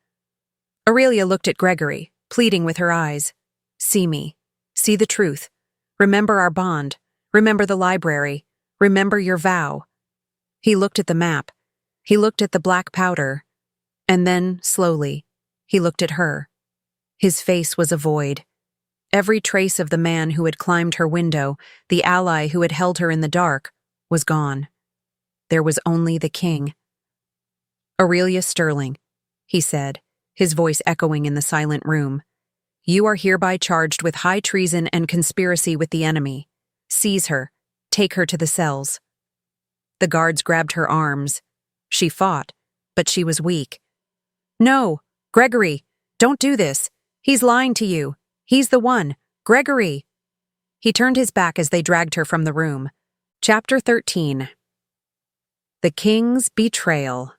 Aurelia looked at Gregory, pleading with her eyes. "See me. See the truth. Remember our bond. Remember the library. Remember your vow." He looked at the map. He looked at the black powder. And then, slowly, he looked at her. His face was a void. Every trace of the man who had climbed her window, the ally who had held her in the dark, was gone. There was only the king. "Aurelia Sterling," he said, his voice echoing in the silent room. "You are hereby charged with high treason and conspiracy with the enemy. Seize her. Take her to the cells." The guards grabbed her arms. She fought, but she was weak. "No, Gregory, don't do this. He's lying to you. He's the one. Gregory." He turned his back as they dragged her from the room. Chapter 13. The King's Betrayal.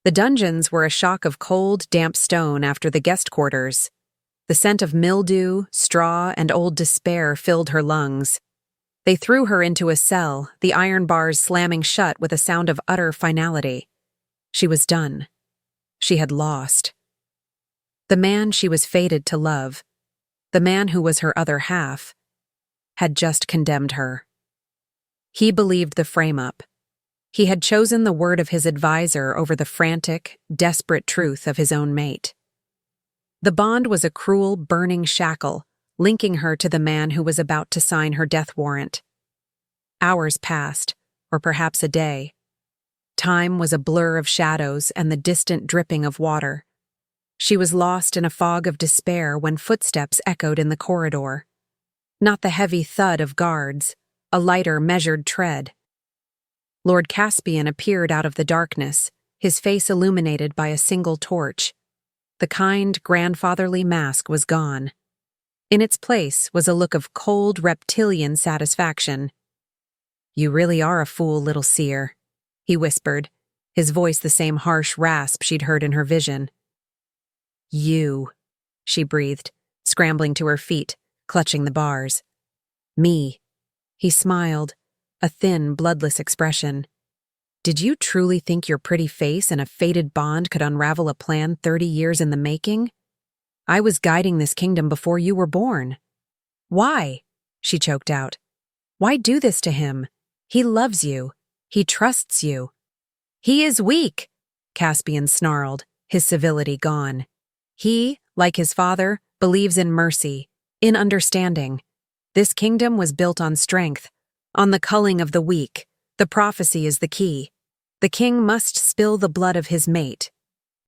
The dungeons were a shock of cold, damp stone after the guest quarters. The scent of mildew, straw, and old despair filled her lungs. They threw her into a cell, the iron bars slamming shut with a sound of utter finality. She was done. She had lost. The man she was fated to love, the man who was her other half, had just condemned her. He believed the frame-up. He had chosen the word of his advisor over the frantic, desperate truth of his own mate. The bond was a cruel, burning shackle, linking her to the man who was about to sign her death warrant. Hours passed, or perhaps a day. Time was a blur of shadows and the distant dripping of water. She was lost in a fog of despair when footsteps echoed in the corridor. Not the heavy thud of guards, a lighter, measured tread. Lord Caspian appeared out of the darkness, his face illuminated by a single torch. The kind, grandfatherly mask was gone. In its place was a look of cold, reptilian satisfaction. "You really are a fool, little seer," he whispered, his voice the same harsh rasp she'd heard in her vision. "You," she breathed, scrambling to her feet, clutching the bars. "Me." He smiled, a thin, bloodless expression. "Did you truly think your pretty face and a fated bond could unravel a plan 30 years in the making? I was guiding this kingdom before you were born." "Why?" she choked out. "Why do this to him? He loves you. He trusts you." "He is weak," Caspian snarled, his civility gone. "He, like his father, believes in mercy, in understanding. This kingdom was built on strength, on the culling of the weak. The prophecy is the key. The king must spill the blood of his mate.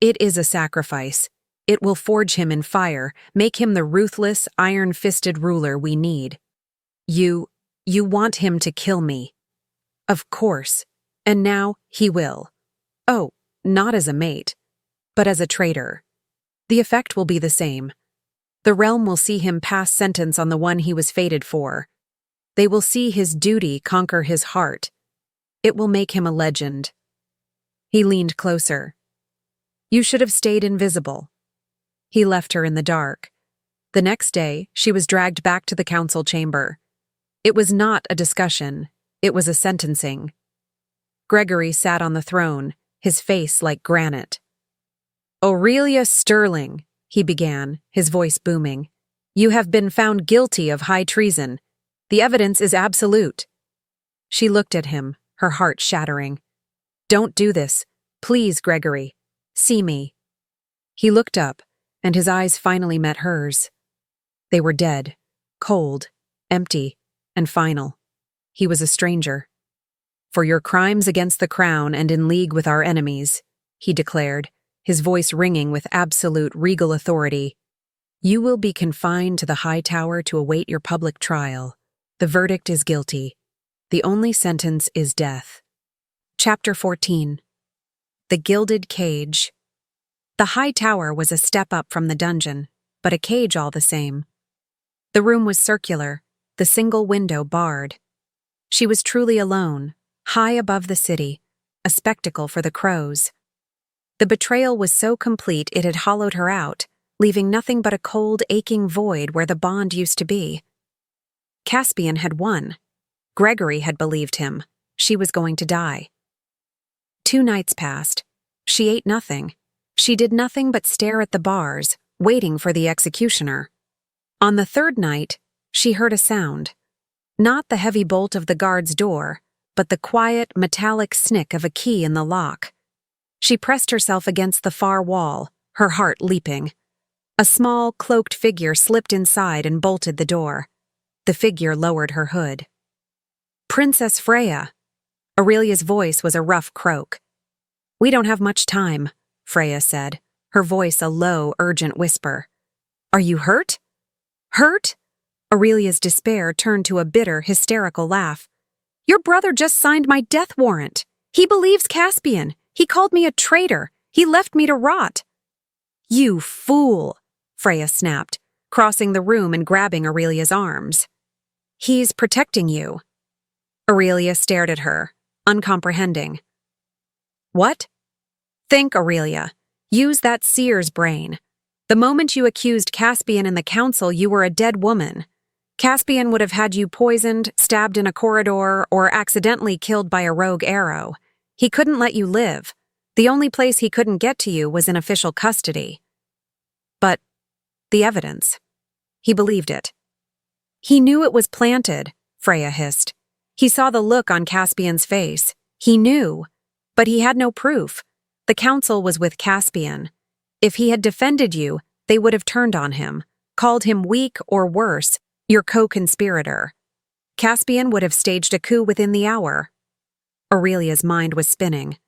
It is a sacrifice. It will forge him in fire, make him the ruthless, iron-fisted ruler we need. You want him to kill me." "Of course. And now he will. Oh, not as a mate, but as a traitor. The effect will be the same. The realm will see him pass sentence on the one he was fated for. They will see his duty conquer his heart. It will make him a legend." He leaned closer. "You should have stayed invisible." He left her in the dark. The next day, she was dragged back to the council chamber. It was not a discussion, it was a sentencing. Gregory sat on the throne, his face like granite. "Aurelia Sterling," he began, his voice booming. "You have been found guilty of high treason. The evidence is absolute." She looked at him, her heart shattering. "Don't do this. Please, Gregory. See me." He looked up, and his eyes finally met hers. They were dead, cold, empty, and final. He was a stranger. "For your crimes against the crown and in league with our enemies," he declared, his voice ringing with absolute regal authority, "you will be confined to the high tower to await your public trial. The verdict is guilty. The only sentence is death." Chapter 14. The Gilded Cage. The high tower was a step up from the dungeon, but a cage all the same. The room was circular, the single window barred. She was truly alone, high above the city, a spectacle for the crows. The betrayal was so complete it had hollowed her out, leaving nothing but a cold, aching void where the bond used to be. Caspian had won. Gregory had believed him. She was going to die. 2 nights passed. She ate nothing. She did nothing but stare at the bars, waiting for the executioner. On the 3rd night, she heard a sound. Not the heavy bolt of the guard's door, but the quiet, metallic snick of a key in the lock. She pressed herself against the far wall, her heart leaping. A small, cloaked figure slipped inside and bolted the door. The figure lowered her hood. "Princess Freya." Aurelia's voice was a rough croak. "We don't have much time," Freya said, her voice a low, urgent whisper. "Are you hurt? Hurt?" Aurelia's despair turned to a bitter, hysterical laugh. "Your brother just signed my death warrant. He believes Caspian. He called me a traitor. He left me to rot." "You fool," Freya snapped, crossing the room and grabbing Aurelia's arms. "He's protecting you." Aurelia stared at her, uncomprehending. "What?" "Think, Aurelia. Use that seer's brain. The moment you accused Caspian in the council, you were a dead woman. Caspian would have had you poisoned, stabbed in a corridor, or accidentally killed by a rogue arrow. He couldn't let you live. The only place he couldn't get to you was in official custody." "But the evidence." He believed it. "He knew it was planted," Freya hissed. "He saw the look on Caspian's face. He knew. But he had no proof. The council was with Caspian. If he had defended you, they would have turned on him, called him weak or worse, your co-conspirator. Caspian would have staged a coup within the hour." Aurelia's mind was spinning.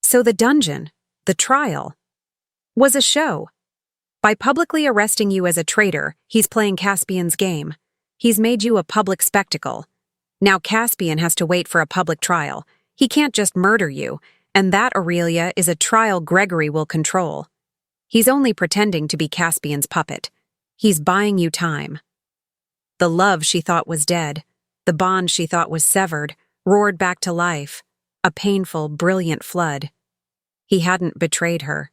So the dungeon, the trial, was a show. By publicly arresting you as a traitor, he's playing Caspian's game. He's made you a public spectacle. Now Caspian has to wait for a public trial. He can't just murder you, and that, Aurelia, is a trial Gregory will control. He's only pretending to be Caspian's puppet. He's buying you time. The love she thought was dead, the bond she thought was severed, roared back to life, a painful, brilliant flood. He hadn't betrayed her.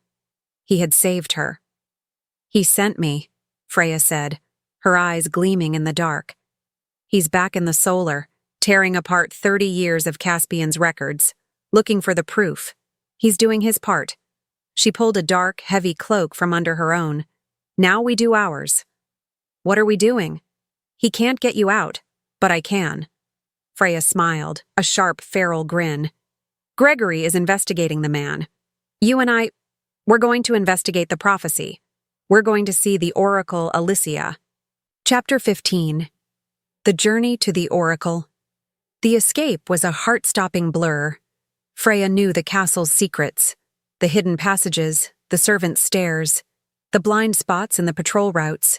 He had saved her. "He sent me," Freya said, her eyes gleaming in the dark. "He's back in the solar, tearing apart 30 years of Caspian's records, looking for the proof. He's doing his part." She pulled a dark, heavy cloak from under her own. "Now we do ours." "What are we doing?" "He can't get you out, but I can." Freya smiled, a sharp, feral grin. "Gregory is investigating the man. You and we're going to investigate the prophecy. We're going to see the Oracle Alicia." Chapter 15. The Journey to the Oracle. The escape was a heart-stopping blur. Freya knew the castle's secrets, the hidden passages, the servants' stairs, the blind spots in the patrol routes.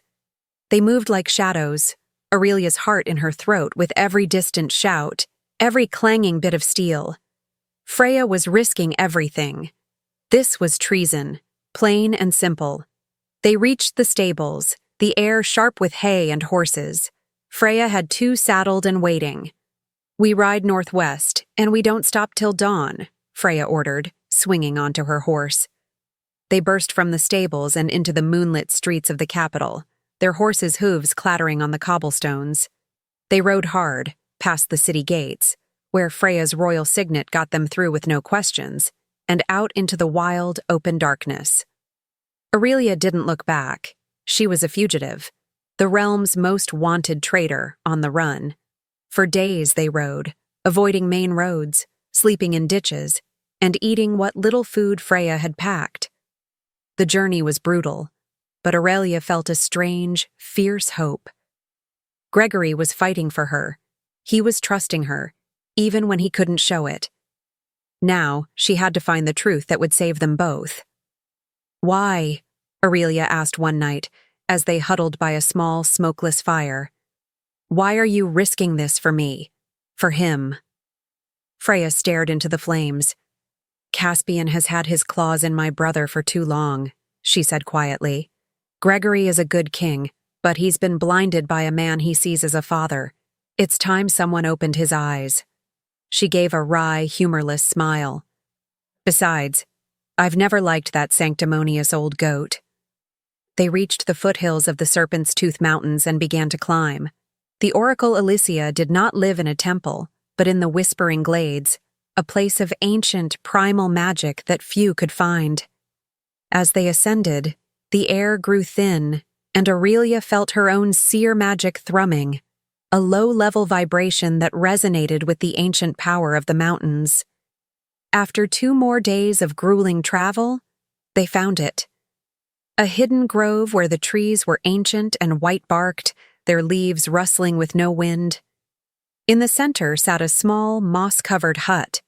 They moved like shadows, Aurelia's heart in her throat with every distant shout, every clanging bit of steel. Freya was risking everything. This was treason, plain and simple. They reached the stables, the air sharp with hay and horses. Freya had 2 saddled and waiting. "We ride northwest, and we don't stop till dawn," Freya ordered, swinging onto her horse. They burst from the stables and into the moonlit streets of the capital, their horses' hooves clattering on the cobblestones. They rode hard, past the city gates, where Freya's royal signet got them through with no questions, and out into the wild, open darkness. Aurelia didn't look back. She was a fugitive, the realm's most wanted traitor on the run. For days they rode, avoiding main roads, sleeping in ditches, and eating what little food Freya had packed. The journey was brutal, but Aurelia felt a strange, fierce hope. Gregory was fighting for her. He was trusting her, even when he couldn't show it. Now, she had to find the truth that would save them both. "Why?" Aurelia asked one night, as they huddled by a small, smokeless fire. "Why are you risking this for me? For him?" Freya stared into the flames. "Caspian has had his claws in my brother for too long," she said quietly. "Gregory is a good king, but he's been blinded by a man he sees as a father. It's time someone opened his eyes." She gave a wry, humorless smile. "Besides, I've never liked that sanctimonious old goat." They reached the foothills of the Serpent's Tooth Mountains and began to climb. The Oracle Alicia did not live in a temple, but in the Whispering Glades, a place of ancient, primal magic that few could find. As they ascended, the air grew thin, and Aurelia felt her own seer magic thrumming, a low-level vibration that resonated with the ancient power of the mountains. After 2 more days of grueling travel, they found it. A hidden grove where the trees were ancient and white-barked, their leaves rustling with no wind. In the center sat a small, moss-covered hut.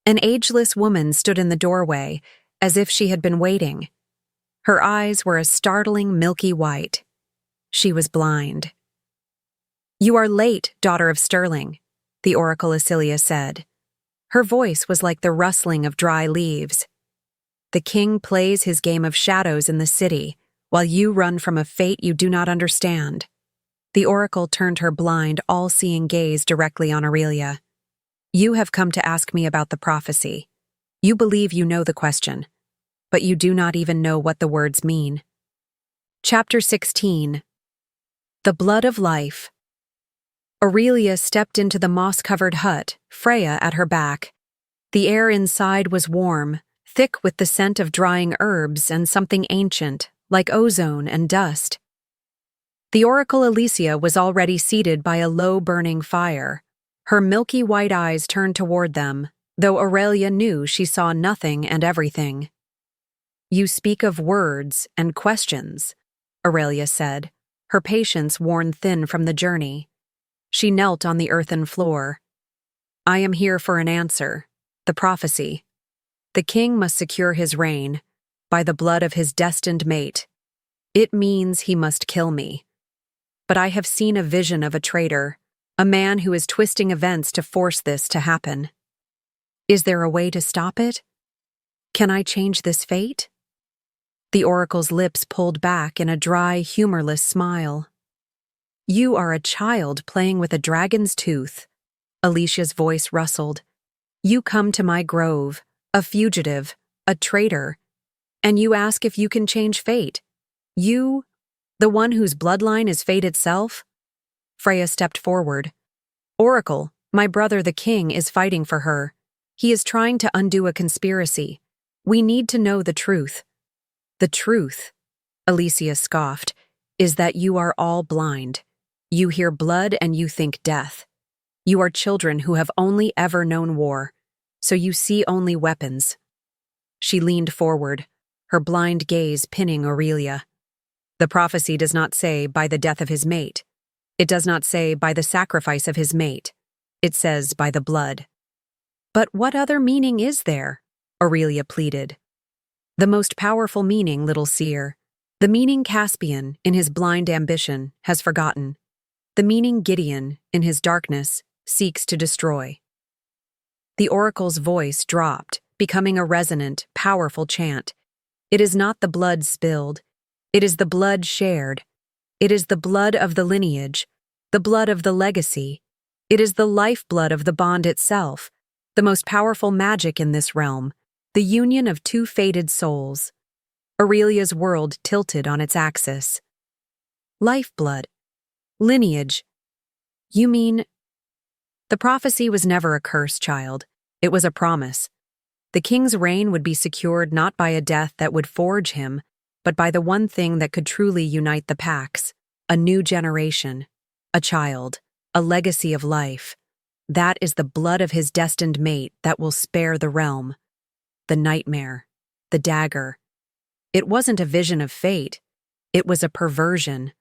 An ageless woman stood in the doorway, as if she had been waiting. Her eyes were a startling milky white. She was blind. "You are late, daughter of Sterling," the oracle Aurelia said. Her voice was like the rustling of dry leaves. "The king plays his game of shadows in the city, while you run from a fate you do not understand." The oracle turned her blind, all-seeing gaze directly on Aurelia. "You have come to ask me about the prophecy. You believe you know the question, but you do not even know what the words mean." Chapter 16. The Blood of Life. Aurelia stepped into the moss-covered hut, Freya at her back. The air inside was warm, thick with the scent of drying herbs and something ancient, like ozone and dust. The oracle Alicia was already seated by a low-burning fire. Her milky white eyes turned toward them, though Aurelia knew she saw nothing and everything. "You speak of words and questions," Aurelia said, her patience worn thin from the journey. She knelt on the earthen floor. "I am here for an answer. The prophecy. The king must secure his reign, by the blood of his destined mate. It means he must kill me. But I have seen a vision of a traitor, a man who is twisting events to force this to happen. Is there a way to stop it? Can I change this fate?" The oracle's lips pulled back in a dry, humorless smile. "You are a child playing with a dragon's tooth." Alicia's voice rustled. "You come to my grove, a fugitive, a traitor, and you ask if you can change fate. You, the one whose bloodline is fate itself?" Freya stepped forward. "Oracle, my brother the king is fighting for her. He is trying to undo a conspiracy. We need to know the truth." "The truth," Alicia scoffed, "is that you are all blind. You hear blood and you think death. You are children who have only ever known war, so you see only weapons." She leaned forward, her blind gaze pinning Aurelia. "The prophecy does not say by the death of his mate. It does not say by the sacrifice of his mate. It says by the blood." "But what other meaning is there?" Aurelia pleaded. "The most powerful meaning, little seer. The meaning Caspian, in his blind ambition, has forgotten. The meaning Gideon, in his darkness, seeks to destroy." The oracle's voice dropped, becoming a resonant, powerful chant. "It is not the blood spilled. It is the blood shared. It is the blood of the lineage, the blood of the legacy. It is the lifeblood of the bond itself, the most powerful magic in this realm, the union of two fated souls." Aurelia's world tilted on its axis. "Lifeblood. Lineage. You mean—" "The prophecy was never a curse, child. It was a promise. The king's reign would be secured not by a death that would forge him, but by the one thing that could truly unite the pacts, a new generation, a child, a legacy of life. That is the blood of his destined mate that will spare the realm. The nightmare, the dagger. It wasn't a vision of fate. It was a perversion,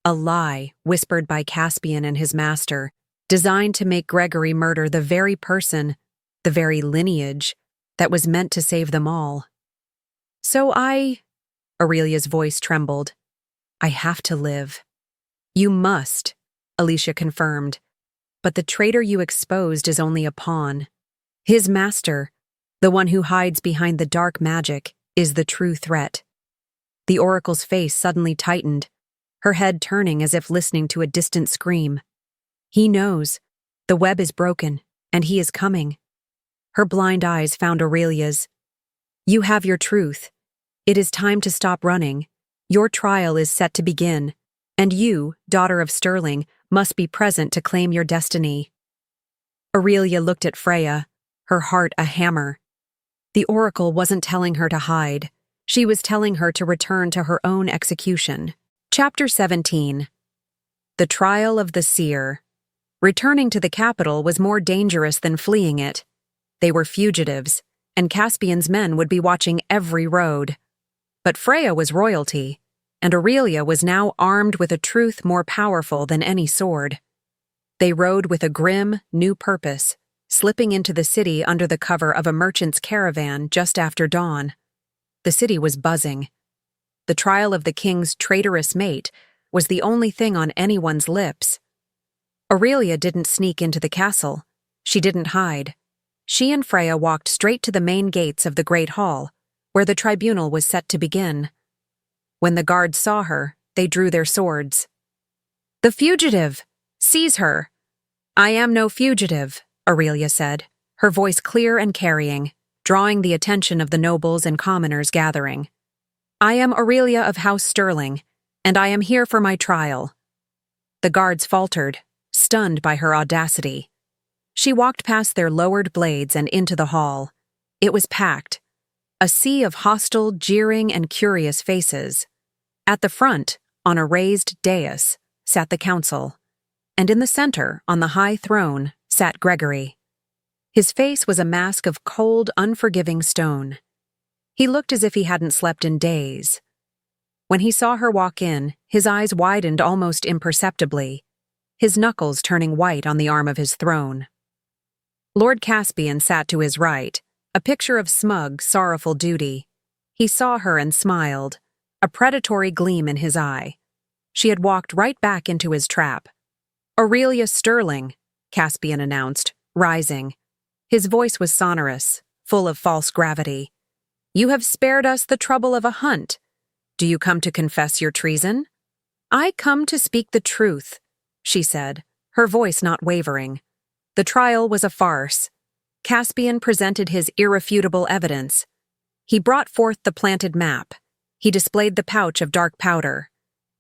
a lie whispered by Caspian and his master, designed to make Gregory murder the very person, the very lineage, that was meant to save them all. So Aurelia's voice trembled. "I have to live." "You must," Alicia confirmed. "But the traitor you exposed is only a pawn. His master, the one who hides behind the dark magic, is the true threat." The oracle's face suddenly tightened, her head turning as if listening to a distant scream. "He knows. The web is broken, and he is coming." Her blind eyes found Aurelia's. "You have your truth. It is time to stop running. Your trial is set to begin, and you, daughter of Sterling, must be present to claim your destiny." Aurelia looked at Freya, her heart a hammer. The oracle wasn't telling her to hide. She was telling her to return to her own execution. Chapter 17. The Trial of the Seer. Returning to the capital was more dangerous than fleeing it. They were fugitives, and Caspian's men would be watching every road. But Freya was royalty, and Aurelia was now armed with a truth more powerful than any sword. They rode with a grim, new purpose, slipping into the city under the cover of a merchant's caravan just after dawn. The city was buzzing. the trial of the king's traitorous mate, was the only thing on anyone's lips. Aurelia didn't sneak into the castle. She didn't hide. She and Freya walked straight to the main gates of the great hall, where the tribunal was set to begin. When the guards saw her, they drew their swords. "The fugitive! Seize her!" "I am no fugitive," Aurelia said, her voice clear and carrying, drawing the attention of the nobles and commoners gathering. "I am Aurelia of House Sterling, and I am here for my trial." The guards faltered, stunned by her audacity. She walked past their lowered blades and into the hall. It was packed, a sea of hostile, jeering, and curious faces. At the front, on a raised dais, sat the council, and in the center, on the high throne, sat Gregory. His face was a mask of cold, unforgiving stone. He looked as if he hadn't slept in days. When he saw her walk in, his eyes widened almost imperceptibly, his knuckles turning white on the arm of his throne. Lord Caspian sat to his right, a picture of smug, sorrowful duty. He saw her and smiled, a predatory gleam in his eye. She had walked right back into his trap. "Aurelia Sterling," Caspian announced, rising. His voice was sonorous, full of false gravity. "You have spared us the trouble of a hunt. Do you come to confess your treason?" "I come to speak the truth," she said, her voice not wavering. The trial was a farce. Caspian presented his irrefutable evidence. He brought forth the planted map. He displayed the pouch of dark powder.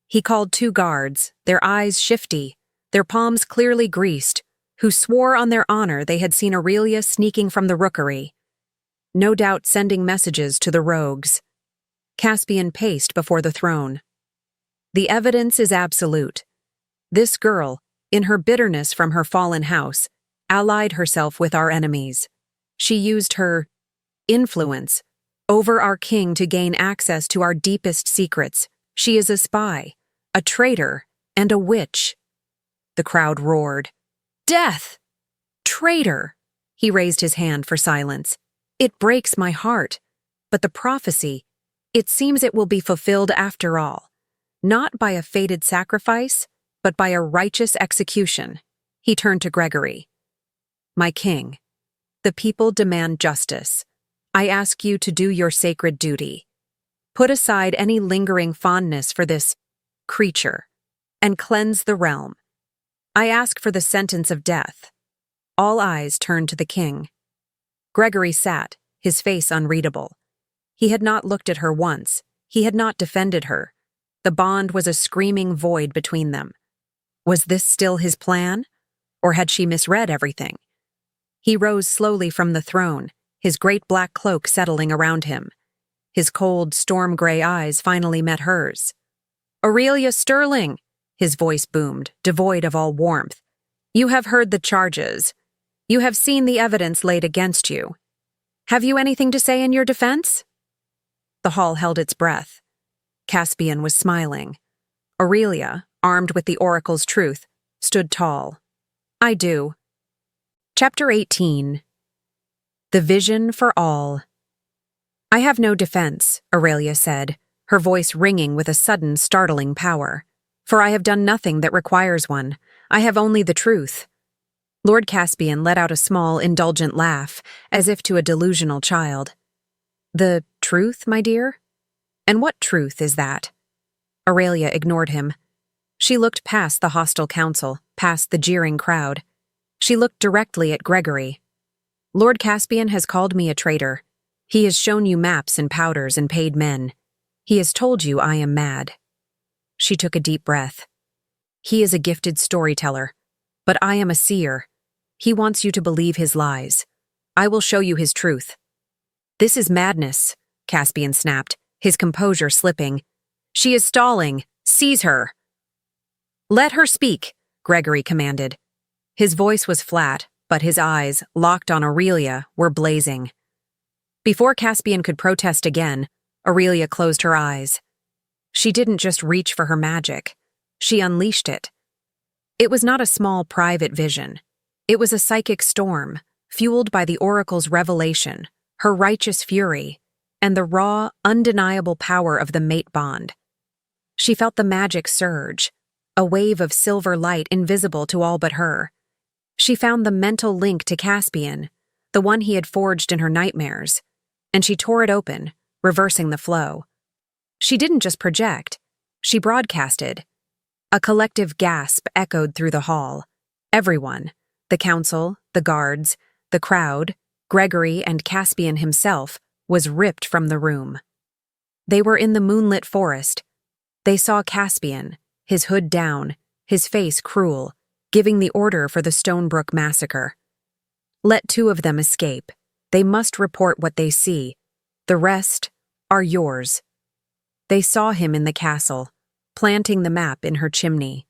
He called 2 guards, their eyes shifty, their palms clearly greased, who swore on their honor they had seen Aurelia sneaking from the rookery, no doubt sending messages to the rogues. Caspian paced before the throne. "The evidence is absolute. This girl, in her bitterness from her fallen house, allied herself with our enemies. She used her influence over our king to gain access to our deepest secrets. She is a spy, a traitor, and a witch." The crowd roared. "Death! Traitor!" He raised his hand for silence. "It breaks my heart. But the prophecy, it seems it will be fulfilled after all. Not by a fated sacrifice, but by a righteous execution." He turned to Gregory. "My king, the people demand justice. I ask you to do your sacred duty. Put aside any lingering fondness for this creature and cleanse the realm. I ask for the sentence of death." All eyes turned to the king. Gregory sat, his face unreadable. He had not looked at her once. He had not defended her. The bond was a screaming void between them. Was this still his plan? Or had she misread everything? He rose slowly from the throne, his great black cloak settling around him. His cold, storm-gray eyes finally met hers. "Aurelia Sterling," his voice boomed, devoid of all warmth. "You have heard the charges. You have seen the evidence laid against you. Have you anything to say in your defense?" The hall held its breath. Caspian was smiling. Aurelia, armed with the oracle's truth, stood tall. "I do." Chapter 18. The Vision for All. "I have no defense," Aurelia said, her voice ringing with a sudden, startling power. "For I have done nothing that requires one. I have only the truth." Lord Caspian let out a small, indulgent laugh, as if to a delusional child. "The truth, my dear? And what truth is that?" Aurelia ignored him. She looked past the hostile council, past the jeering crowd. She looked directly at Gregory. "Lord Caspian has called me a traitor. He has shown you maps and powders and paid men. He has told you I am mad." She took a deep breath. "He is a gifted storyteller, but I am a seer. He wants you to believe his lies. I will show you his truth." "This is madness," Caspian snapped, his composure slipping. "She is stalling. Seize her." "Let her speak," Gregory commanded. His voice was flat, but his eyes, locked on Aurelia, were blazing. Before Caspian could protest again, Aurelia closed her eyes. She didn't just reach for her magic. She unleashed it. It was not a small private vision. It was a psychic storm, fueled by the oracle's revelation, her righteous fury. and the raw, undeniable power of the mate bond. She felt the magic surge, a wave of silver light invisible to all but her. She found the mental link to Caspian, the one he had forged in her nightmares, and she tore it open, reversing the flow. She didn't just project, she broadcasted. A collective gasp echoed through the hall. Everyone, the council, the guards, the crowd, Gregory and Caspian himself, was ripped from the room. They were in the moonlit forest. They saw Caspian, his hood down, his face cruel, giving the order for the Stonebrook massacre. Let 2 of them escape. They must report what they see. The rest are yours. They saw him in the castle, planting the map in her chimney.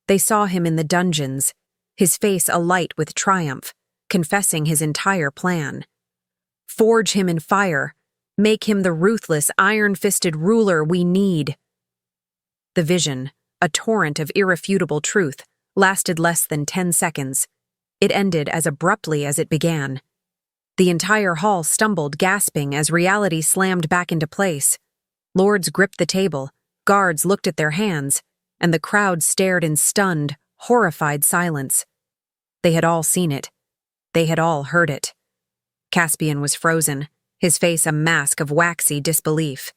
They saw him in the dungeons, his face alight with triumph, confessing his entire plan. Forge him in fire. Make him the ruthless, iron-fisted ruler we need. The vision, a torrent of irrefutable truth, lasted less than 10 seconds. It ended as abruptly as it began. The entire hall stumbled, gasping, as reality slammed back into place. Lords gripped the table, guards looked at their hands, and the crowd stared in stunned, horrified silence. They had all seen it. They had all heard it. Caspian was frozen, his face a mask of waxy disbelief.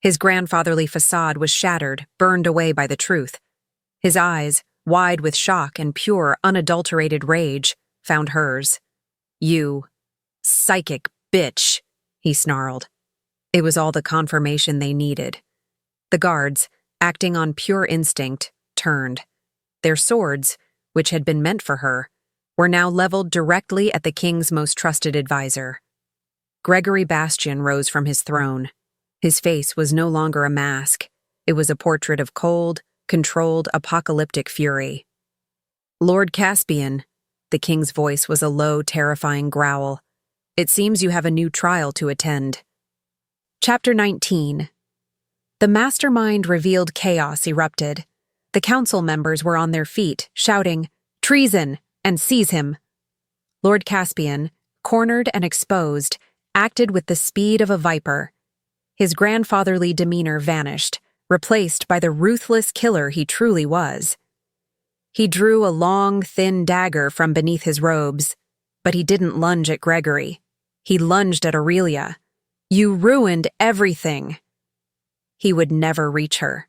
His grandfatherly facade was shattered, burned away by the truth. His eyes, wide with shock and pure, unadulterated rage, found hers. "You psychic bitch," he snarled. It was all the confirmation they needed. The guards, acting on pure instinct, turned. Their swords, which had been meant for her, were now leveled directly at the king's most trusted advisor. Gregory Bastian rose from his throne. His face was no longer a mask. It was a portrait of cold, controlled, apocalyptic fury. "Lord Caspian," the king's voice was a low, terrifying growl. "It seems you have a new trial to attend." Chapter 19. The mastermind revealed chaos erupted. The council members were on their feet, shouting, "Treason!" and "Seize him!" Lord Caspian, cornered and exposed, acted with the speed of a viper. His grandfatherly demeanor vanished, replaced by the ruthless killer he truly was. He drew a long, thin dagger from beneath his robes, but he didn't lunge at Gregory. He lunged at Aurelia. "You ruined everything." He would never reach her.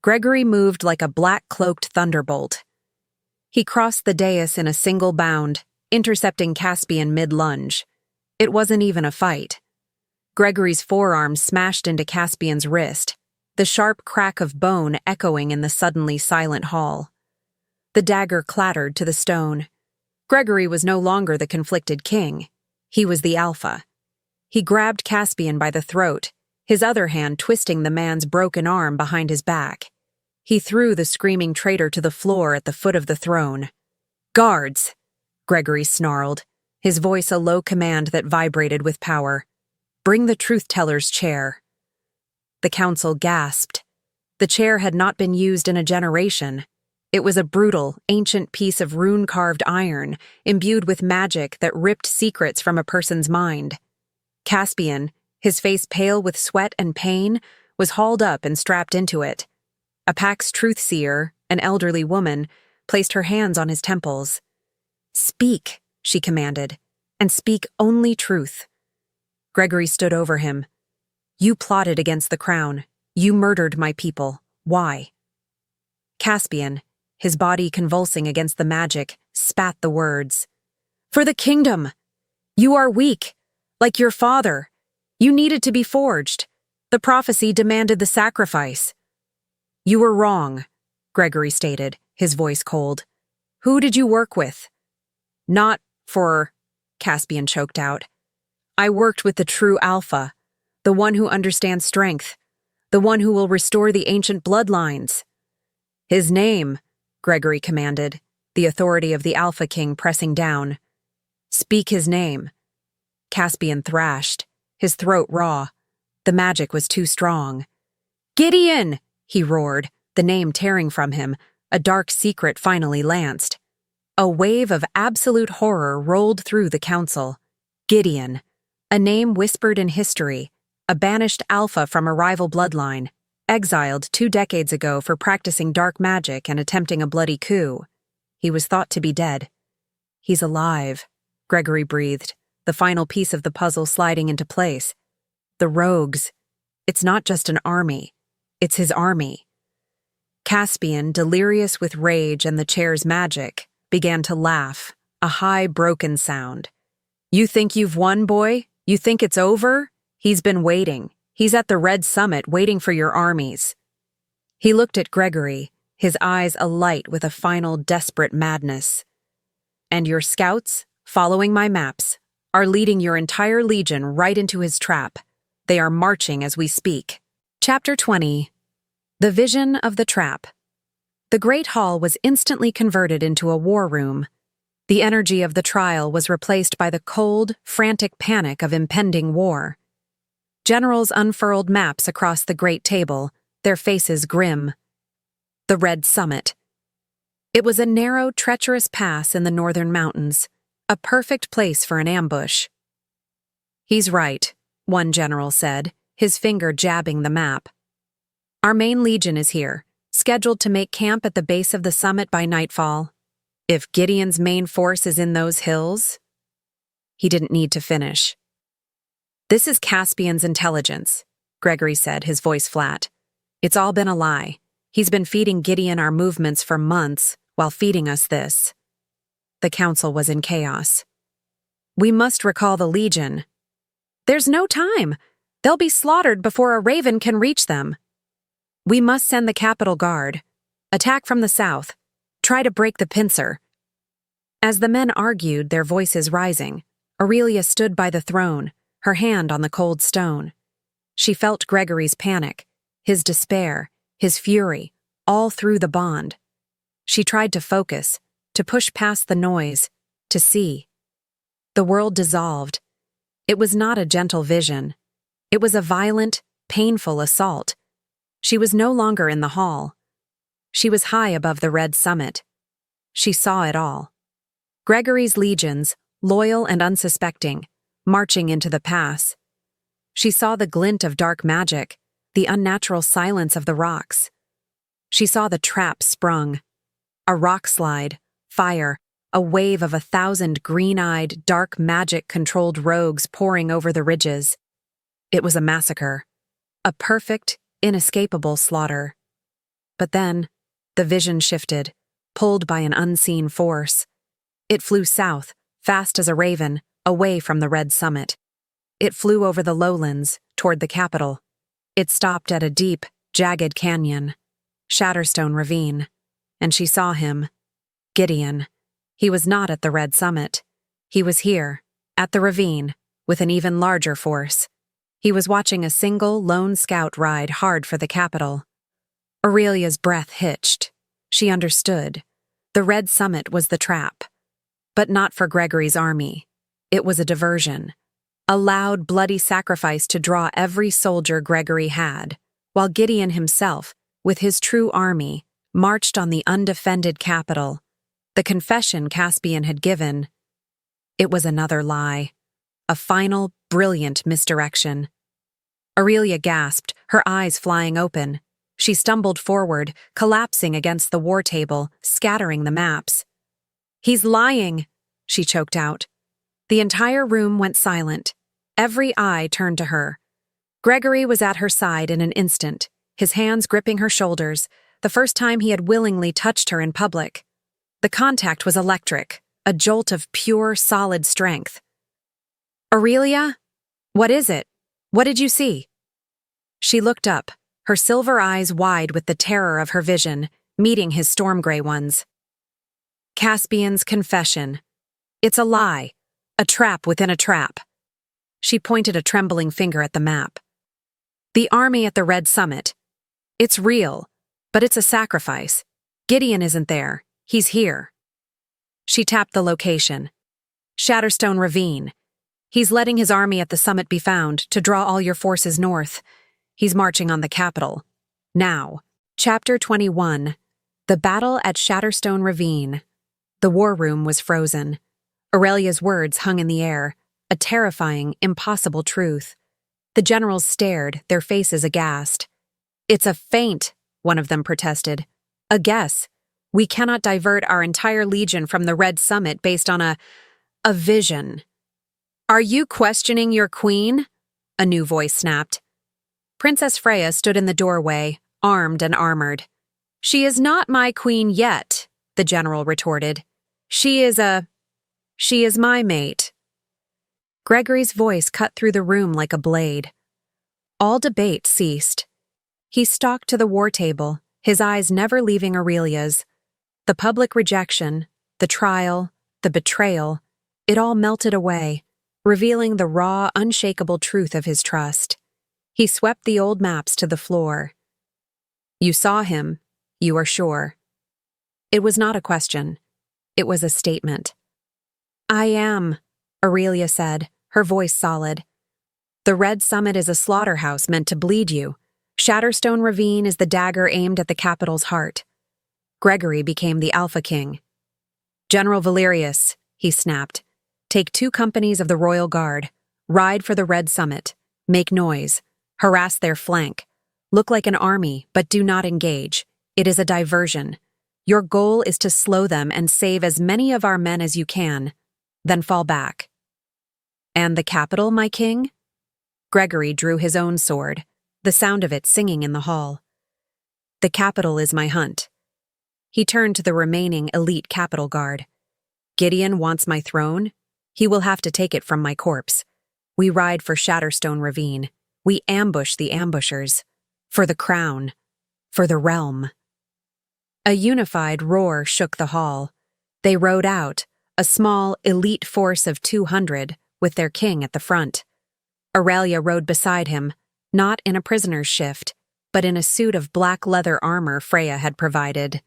Gregory moved like a black-cloaked thunderbolt. He crossed the dais in a single bound, intercepting Caspian mid-lunge. It wasn't even a fight. Gregory's forearm smashed into Caspian's wrist, the sharp crack of bone echoing in the suddenly silent hall. The dagger clattered to the stone. Gregory was no longer the conflicted king. He was the alpha. He grabbed Caspian by the throat, his other hand twisting the man's broken arm behind his back. He threw the screaming traitor to the floor at the foot of the throne. "Guards!" Gregory snarled, his voice a low command that vibrated with power. "Bring the truth-teller's chair." The council gasped. The chair had not been used in a generation. It was a brutal, ancient piece of rune-carved iron, imbued with magic that ripped secrets from a person's mind. Caspian, his face pale with sweat and pain, was hauled up and strapped into it. A pact's truth-seer, an elderly woman, placed her hands on his temples. "Speak," she commanded, "and speak only truth." Gregory stood over him. "You plotted against the crown. You murdered my people. Why?" Caspian, his body convulsing against the magic, spat the words. "For the kingdom! You are weak, like your father. You needed to be forged. The prophecy demanded the sacrifice." "You were wrong," Gregory stated, his voice cold. "Who did you work with?" "Not for," Caspian choked out. "I worked with the true Alpha, the one who understands strength, the one who will restore the ancient bloodlines." "His name," Gregory commanded, the authority of the Alpha King pressing down. "Speak his name." Caspian thrashed, his throat raw. The magic was too strong. "Gideon!" he roared, the name tearing from him, a dark secret finally lanced. A wave of absolute horror rolled through the council. Gideon, a name whispered in history, a banished alpha from a rival bloodline, exiled 2 decades ago for practicing dark magic and attempting a bloody coup. He was thought to be dead. He's alive, Gregory breathed, the final piece of the puzzle sliding into place. The rogues. It's not just an army. It's his army. Caspian, delirious with rage and the chair's magic, began to laugh, a high, broken sound. You think you've won, boy? You think it's over? He's been waiting. He's at the Red Summit waiting for your armies. He looked at Gregory, his eyes alight with a final desperate madness. And your scouts, following my maps, are leading your entire legion right into his trap. They are marching as we speak. Chapter 20. The Vision of the Trap. The Great Hall was instantly converted into a war room. The energy of the trial was replaced by the cold, frantic panic of impending war. Generals unfurled maps across the great table, their faces grim. The Red Summit. It was a narrow, treacherous pass in the northern mountains, a perfect place for an ambush. He's right, one general said, his finger jabbing the map. Our main legion is here, scheduled to make camp at the base of the summit by nightfall. If Gideon's main force is in those hills... He didn't need to finish. This is Caspian's intelligence, Gregory said, his voice flat. It's all been a lie. He's been feeding Gideon our movements for months while feeding us this. The council was in chaos. We must recall the legion. There's no time. They'll be slaughtered before a raven can reach them. We must send the capital guard. Attack from the south. Try to break the pincer. As the men argued, their voices rising, Aurelia stood by the throne, her hand on the cold stone. She felt Gregory's panic, his despair, his fury, all through the bond. She tried to focus, to push past the noise, to see. The world dissolved. It was not a gentle vision. It was a violent, painful assault. She was no longer in the hall. She was high above the Red Summit. She saw it all. Gregory's legions, loyal and unsuspecting, marching into the pass. She saw the glint of dark magic, the unnatural silence of the rocks. She saw the trap sprung. A rock slide, fire, a wave of 1,000 green-eyed, dark magic-controlled rogues pouring over the ridges. It was a massacre. A perfect, inescapable slaughter. But then, the vision shifted, pulled by an unseen force. It flew south, fast as a raven, away from the Red Summit. It flew over the lowlands, toward the capital. It stopped at a deep, jagged canyon, Shatterstone ravine, and she saw him. Gideon. He was not at the Red Summit. He was here, at the ravine, with an even larger force. He was watching a single, lone scout ride hard for the capital. Aurelia's breath hitched. She understood. The Red Summit was the trap. But not for Gregory's army. It was a diversion. A loud, bloody sacrifice to draw every soldier Gregory had, while Gideon himself, with his true army, marched on the undefended capital. The confession Caspian had given. It was another lie. A final, brilliant misdirection. Aurelia gasped, her eyes flying open. She stumbled forward, collapsing against the war table, scattering the maps. He's lying, she choked out. The entire room went silent. Every eye turned to her. Gregory was at her side in an instant, his hands gripping her shoulders, the first time he had willingly touched her in public. The contact was electric, a jolt of pure, solid strength. Aurelia? What is it? What did you see? She looked up, her silver eyes wide with the terror of her vision, meeting his storm gray ones. Caspian's confession. It's a lie, a trap within a trap. She pointed a trembling finger at the map. The army at the Red Summit. It's real, but it's a sacrifice. Gideon isn't there. He's here. She tapped the location. Shatterstone Ravine. He's letting his army at the summit be found to draw all your forces north. He's marching on the capital. Now. Chapter 21. The Battle at Shatterstone Ravine. The war room was frozen. Aurelia's words hung in the air, a terrifying, impossible truth. The generals stared, their faces aghast. "It's a feint," one of them protested. "A guess. We cannot divert our entire legion from the Red Summit based on a vision." "Are you questioning your queen?" a new voice snapped. Princess Freya stood in the doorway, armed and armored. "She is not my queen yet," the general retorted. She is my mate." Gregory's voice cut through the room like a blade. All debate ceased. He stalked to the war table, his eyes never leaving Aurelia's. The public rejection, the trial, the betrayal, it all melted away, revealing the raw, unshakable truth of his trust. He swept the old maps to the floor. "You saw him, you are sure." It was not a question. It was a statement. "I am," Aurelia said, her voice solid. "The Red Summit is a slaughterhouse meant to bleed you. Shatterstone Ravine is the dagger aimed at the capital's heart." Gregory became the Alpha King. "General Valerius," he snapped, "take 2 companies of the Royal Guard, ride for the Red Summit, make noise, harass their flank, look like an army, but do not engage. It is a diversion. Your goal is to slow them and save as many of our men as you can, then fall back." "And the capital, my king?" Gregory drew his own sword, the sound of it singing in the hall. "The capital is my hunt." He turned to the remaining elite capital guard. "Gideon wants my throne. He will have to take it from my corpse. We ride for Shatterstone Ravine. We ambush the ambushers. For the crown. For the realm." A unified roar shook the hall. They rode out, a small, elite force of 200, with their king at the front. Aurelia rode beside him, not in a prisoner's shift, but in a suit of black leather armor Freya had provided.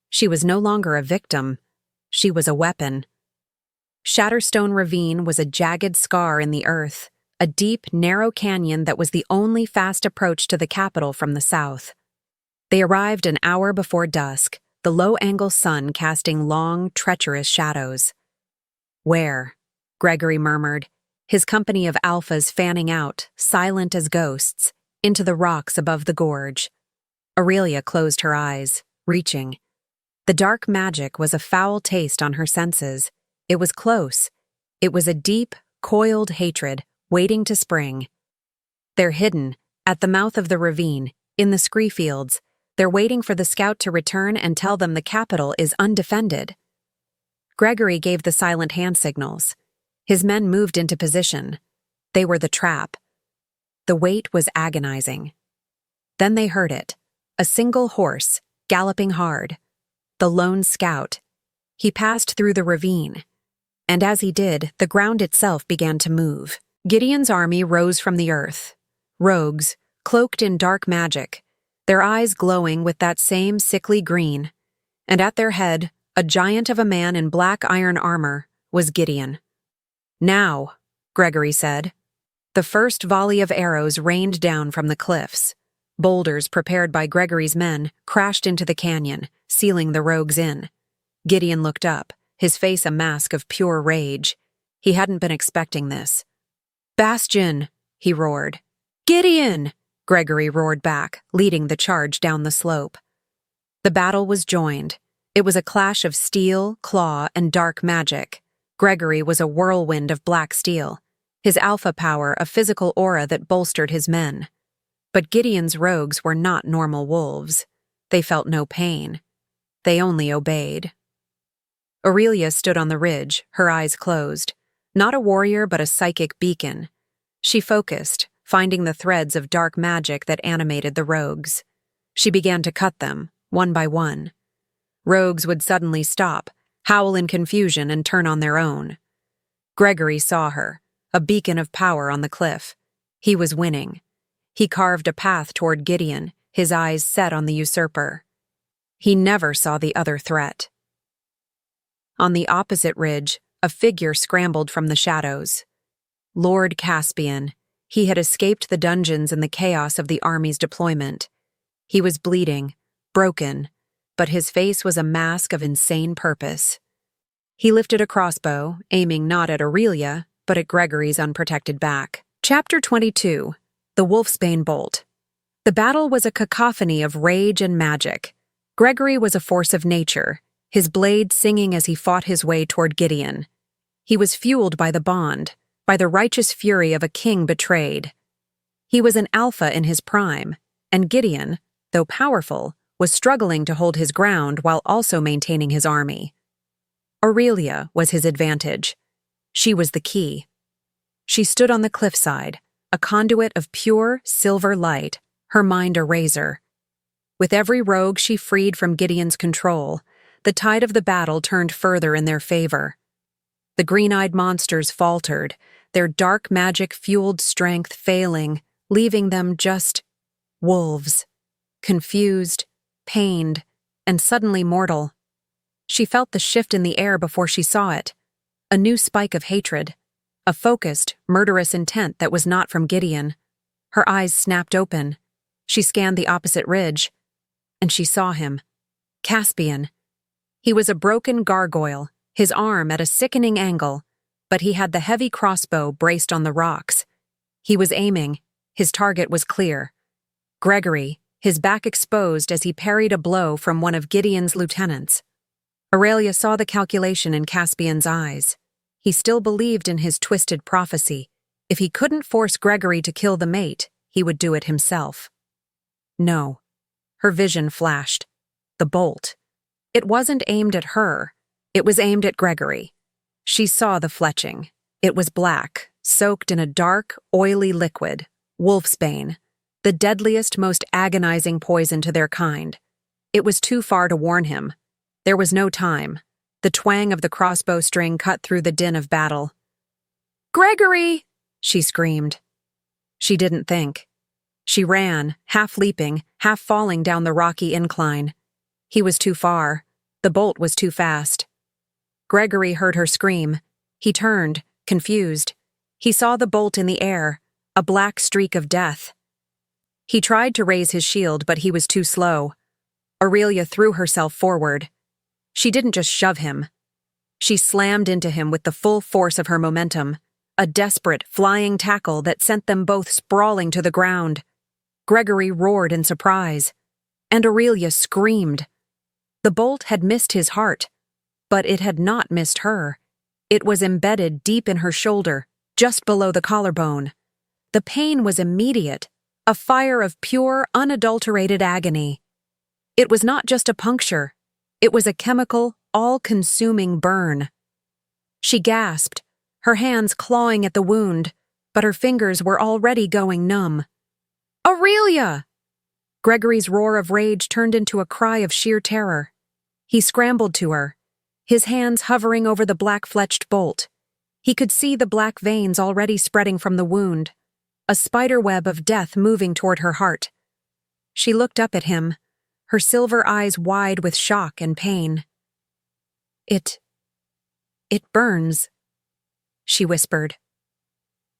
She was no longer a victim. She was a weapon. Shatterstone Ravine was a jagged scar in the earth, a deep, narrow canyon that was the only fast approach to the capital from the south. They arrived an hour before dusk, the low-angle sun casting long, treacherous shadows. "Where?" Gregory murmured, his company of alphas fanning out, silent as ghosts, into the rocks above the gorge. Aurelia closed her eyes, reaching. The dark magic was a foul taste on her senses. It was close. It was a deep, coiled hatred, waiting to spring. "They're hidden, at the mouth of the ravine, in the scree fields. They're waiting for the scout to return and tell them the capital is undefended." Gregory gave the silent hand signals. His men moved into position. They were the trap. The wait was agonizing. Then they heard it. A single horse, galloping hard. The lone scout. He passed through the ravine. And as he did, the ground itself began to move. Gideon's army rose from the earth. Rogues, cloaked in dark magic, their eyes glowing with that same sickly green, and at their head, a giant of a man in black iron armor, was Gideon. "Now," Gregory said. The first volley of arrows rained down from the cliffs. Boulders prepared by Gregory's men crashed into the canyon, sealing the rogues in. Gideon looked up, his face a mask of pure rage. He hadn't been expecting this. "Bastian!" he roared. "Gideon!" Gregory roared back, leading the charge down the slope. The battle was joined. It was a clash of steel, claw, and dark magic. Gregory was a whirlwind of black steel, his alpha power a physical aura that bolstered his men. But Gideon's rogues were not normal wolves. They felt no pain. They only obeyed. Aurelia stood on the ridge, her eyes closed. Not a warrior, but a psychic beacon. She focused, finding the threads of dark magic that animated the rogues. She began to cut them, one by one. Rogues would suddenly stop, howl in confusion, and turn on their own. Gregory saw her, a beacon of power on the cliff. He was winning. He carved a path toward Gideon, his eyes set on the usurper. He never saw the other threat. On the opposite ridge, a figure scrambled from the shadows. Lord Caspian. He had escaped the dungeons and the chaos of the army's deployment. He was bleeding, broken, but his face was a mask of insane purpose. He lifted a crossbow, aiming not at Aurelia, but at Gregory's unprotected back. Chapter 22. The wolfsbane bolt. The battle was a cacophony of rage and magic. Gregory was a force of nature, his blade singing as he fought his way toward Gideon. He was fueled by the bond, by the righteous fury of a king betrayed. He was an alpha in his prime, and Gideon, though powerful, was struggling to hold his ground while also maintaining his army. Aurelia was his advantage. She was the key. She stood on the cliffside, a conduit of pure, silver light, her mind a razor. With every rogue she freed from Gideon's control, the tide of the battle turned further in their favor. The green-eyed monsters faltered, their dark magic-fueled strength failing, leaving them just wolves, confused, pained, and suddenly mortal. She felt the shift in the air before she saw it, a new spike of hatred, a focused, murderous intent that was not from Gideon. Her eyes snapped open. She scanned the opposite ridge, and she saw him. Caspian. He was a broken gargoyle, his arm at a sickening angle, but he had the heavy crossbow braced on the rocks. He was aiming. His target was clear. Gregory, his back exposed as he parried a blow from one of Gideon's lieutenants. Aurelia saw the calculation in Caspian's eyes. He still believed in his twisted prophecy. If he couldn't force Gregory to kill the mate, he would do it himself. No. Her vision flashed. The bolt. It wasn't aimed at her. It was aimed at Gregory. She saw the fletching. It was black, soaked in a dark, oily liquid, wolfsbane, the deadliest, most agonizing poison to their kind. It was too far to warn him. There was no time. The twang of the crossbow string cut through the din of battle. "Gregory!" she screamed. She didn't think. She ran, half leaping, half falling down the rocky incline. He was too far. The bolt was too fast. Gregory heard her scream. He turned, confused. He saw the bolt in the air, a black streak of death. He tried to raise his shield, but he was too slow. Aurelia threw herself forward. She didn't just shove him. She slammed into him with the full force of her momentum, a desperate, flying tackle that sent them both sprawling to the ground. Gregory roared in surprise, and Aurelia screamed. The bolt had missed his heart, but it had not missed her. It was embedded deep in her shoulder, just below the collarbone. The pain was immediate, a fire of pure, unadulterated agony. It was not just a puncture. It was a chemical, all-consuming burn. She gasped, her hands clawing at the wound, but her fingers were already going numb. "Aurelia!" Gregory's roar of rage turned into a cry of sheer terror. He scrambled to her, his hands hovering over the black-fletched bolt. He could see the black veins already spreading from the wound, a spiderweb of death moving toward her heart. She looked up at him, her silver eyes wide with shock and pain. It burns," she whispered.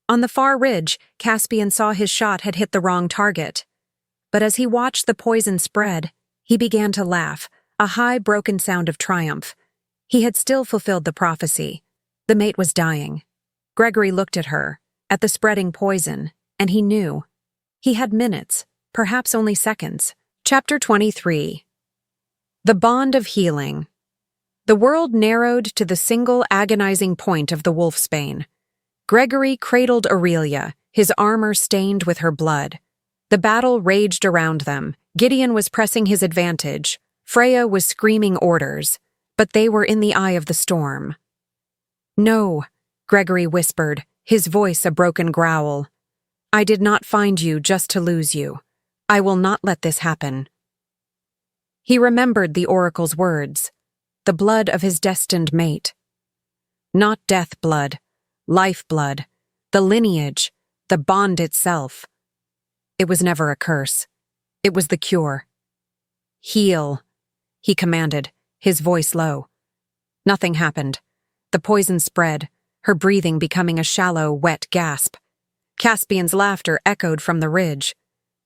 On the far ridge, Caspian saw his shot had hit the wrong target. But as he watched the poison spread, he began to laugh, a high, broken sound of triumph. He had still fulfilled the prophecy. The mate was dying. Gregory looked at her, at the spreading poison, and he knew. He had minutes, perhaps only seconds. Chapter 23. The Bond of Healing. The world narrowed to the single agonizing point of the wolfsbane. Gregory cradled Aurelia, his armor stained with her blood. The battle raged around them. Gideon was pressing his advantage. Freya was screaming orders, but they were in the eye of the storm. "No," Gregory whispered, his voice a broken growl. "I did not find you just to lose you. I will not let this happen." He remembered the oracle's words, the blood of his destined mate. Not death blood, life blood, the lineage, the bond itself. It was never a curse. It was the cure. "Heal," he commanded, his voice low. Nothing happened. The poison spread, her breathing becoming a shallow, wet gasp. Caspian's laughter echoed from the ridge.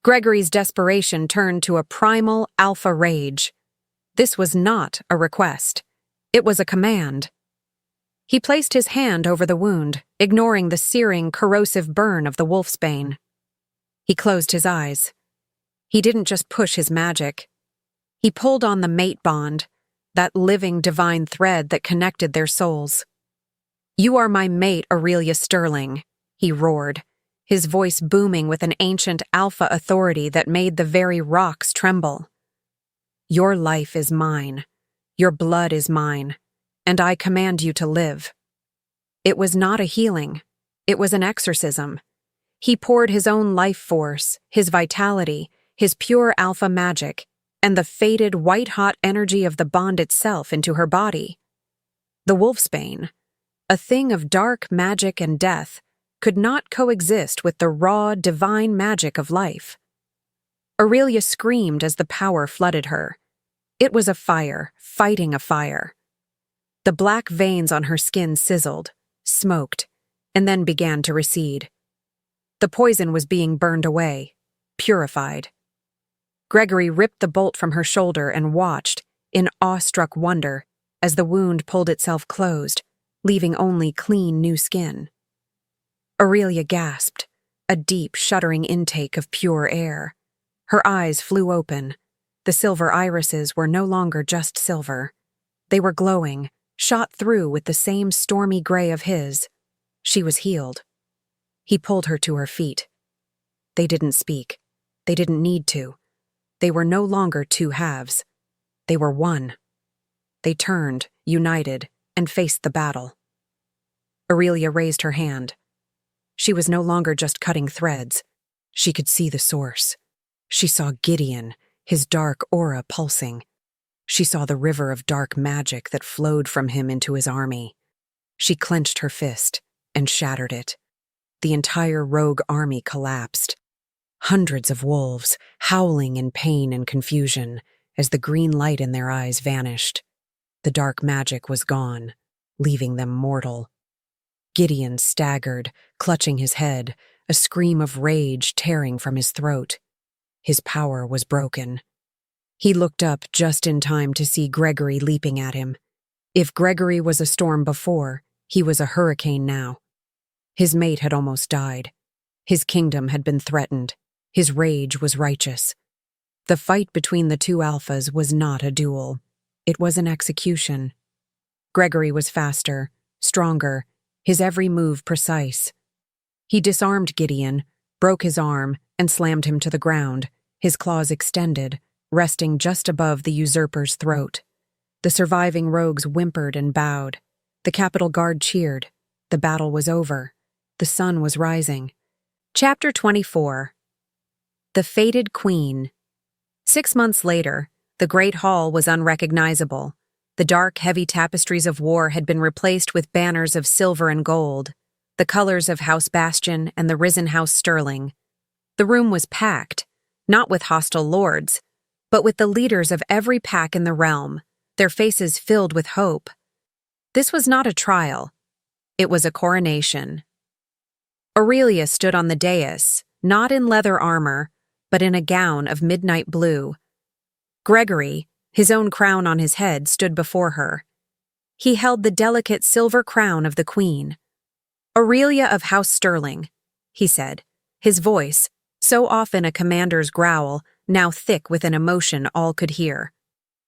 Gregory's desperation turned to a primal alpha rage. This was not a request. It was a command. He placed his hand over the wound, ignoring the searing, corrosive burn of the wolfsbane. He closed his eyes. He didn't just push his magic. He pulled on the mate bond, that living divine thread that connected their souls. "You are my mate, Aurelia Sterling," he roared, his voice booming with an ancient alpha authority that made the very rocks tremble. "Your life is mine. Your blood is mine, and I command you to live." It was not a healing. It was an exorcism. He poured his own life force, his vitality, his pure alpha magic, and the faded, white-hot energy of the bond itself into her body. The wolfsbane, a thing of dark magic and death, could not coexist with the raw, divine magic of life. Aurelia screamed as the power flooded her. It was a fire, fighting a fire. The black veins on her skin sizzled, smoked, and then began to recede. The poison was being burned away, purified. Gregory ripped the bolt from her shoulder and watched, in awestruck wonder, as the wound pulled itself closed, leaving only clean new skin. Aurelia gasped, a deep, shuddering intake of pure air. Her eyes flew open. The silver irises were no longer just silver. They were glowing, shot through with the same stormy gray of his. She was healed. He pulled her to her feet. They didn't speak. They didn't need to. They were no longer two halves. They were one. They turned, united, and faced the battle. Aurelia raised her hand. She was no longer just cutting threads. She could see the source. She saw Gideon, his dark aura pulsing. She saw the river of dark magic that flowed from him into his army. She clenched her fist and shattered it. The entire rogue army collapsed. Hundreds of wolves, howling in pain and confusion, as the green light in their eyes vanished. The dark magic was gone, leaving them mortal. Gideon staggered, clutching his head, a scream of rage tearing from his throat. His power was broken. He looked up just in time to see Gregory leaping at him. If Gregory was a storm before, he was a hurricane now. His mate had almost died. His kingdom had been threatened. His rage was righteous. The fight between the two alphas was not a duel. It was an execution. Gregory was faster, stronger, his every move precise. He disarmed Gideon, broke his arm, and slammed him to the ground, his claws extended, resting just above the usurper's throat. The surviving rogues whimpered and bowed. The Capitol Guard cheered. The battle was over. The sun was rising. Chapter 24. The Fated Queen. 6 months later, the Great Hall was unrecognizable. The dark, heavy tapestries of war had been replaced with banners of silver and gold, the colors of House Bastian and the risen House Sterling. The room was packed, not with hostile lords, but with the leaders of every pack in the realm, their faces filled with hope. This was not a trial. It was a coronation. Aurelia stood on the dais, not in leather armor, but in a gown of midnight blue. Gregory, his own crown on his head, stood before her. He held the delicate silver crown of the queen. "Aurelia of House Sterling," he said, his voice, so often a commander's growl, now thick with an emotion all could hear.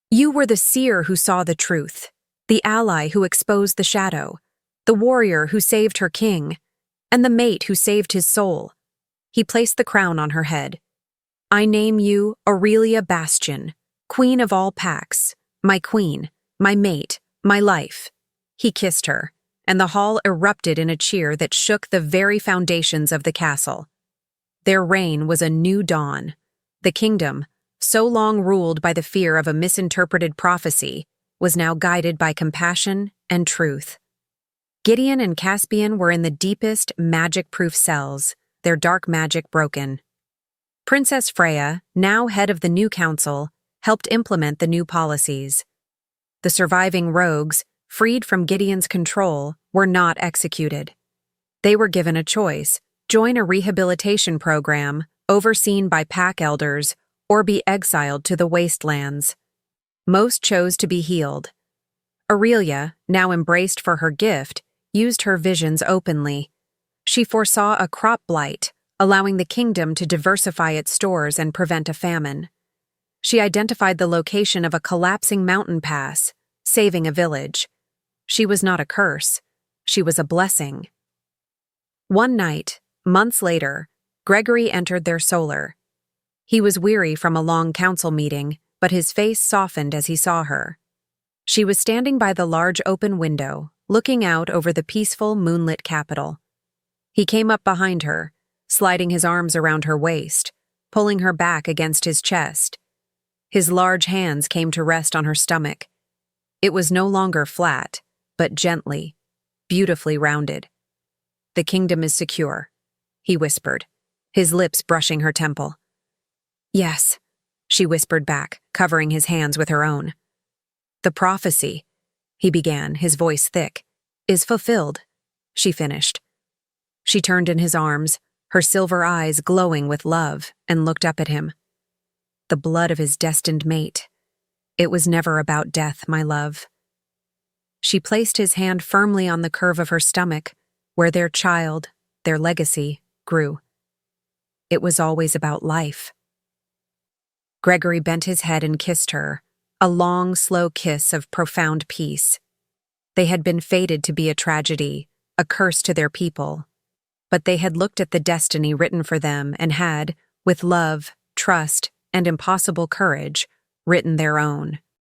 "You were the seer who saw the truth, the ally who exposed the shadow, the warrior who saved her king, and the mate who saved his soul." He placed the crown on her head. "I name you Aurelia Bastian, queen of all pacts, my queen, my mate, my life." He kissed her, and the hall erupted in a cheer that shook the very foundations of the castle. Their reign was a new dawn. The kingdom, so long ruled by the fear of a misinterpreted prophecy, was now guided by compassion and truth. Gideon and Caspian were in the deepest, magic-proof cells, their dark magic broken. Princess Freya, now head of the new council, helped implement the new policies. The surviving rogues, freed from Gideon's control, were not executed. They were given a choice: join a rehabilitation program overseen by pack elders or be exiled to the wastelands. Most chose to be healed. Aurelia, now embraced for her gift, used her visions openly. She foresaw a crop blight, allowing the kingdom to diversify its stores and prevent a famine. She identified the location of a collapsing mountain pass, saving a village. She was not a curse. She was a blessing. One night, months later, Gregory entered their solar. He was weary from a long council meeting, but his face softened as he saw her. She was standing by the large open window, looking out over the peaceful, moonlit capital. He came up behind her, sliding his arms around her waist, pulling her back against his chest. His large hands came to rest on her stomach. It was no longer flat, but gently, beautifully rounded. "The kingdom is secure," he whispered, his lips brushing her temple. "Yes," she whispered back, covering his hands with her own. "The prophecy," he began, his voice thick, "is fulfilled," she finished. She turned in his arms, her silver eyes glowing with love, and looked up at him. "The blood of his destined mate. It was never about death, my love." She placed his hand firmly on the curve of her stomach, where their child, their legacy, grew. It was always about life. Gregory bent his head and kissed her, a long, slow kiss of profound peace. They had been fated to be a tragedy, a curse to their people, but they had looked at the destiny written for them and had, with love, trust, and impossible courage, written their own.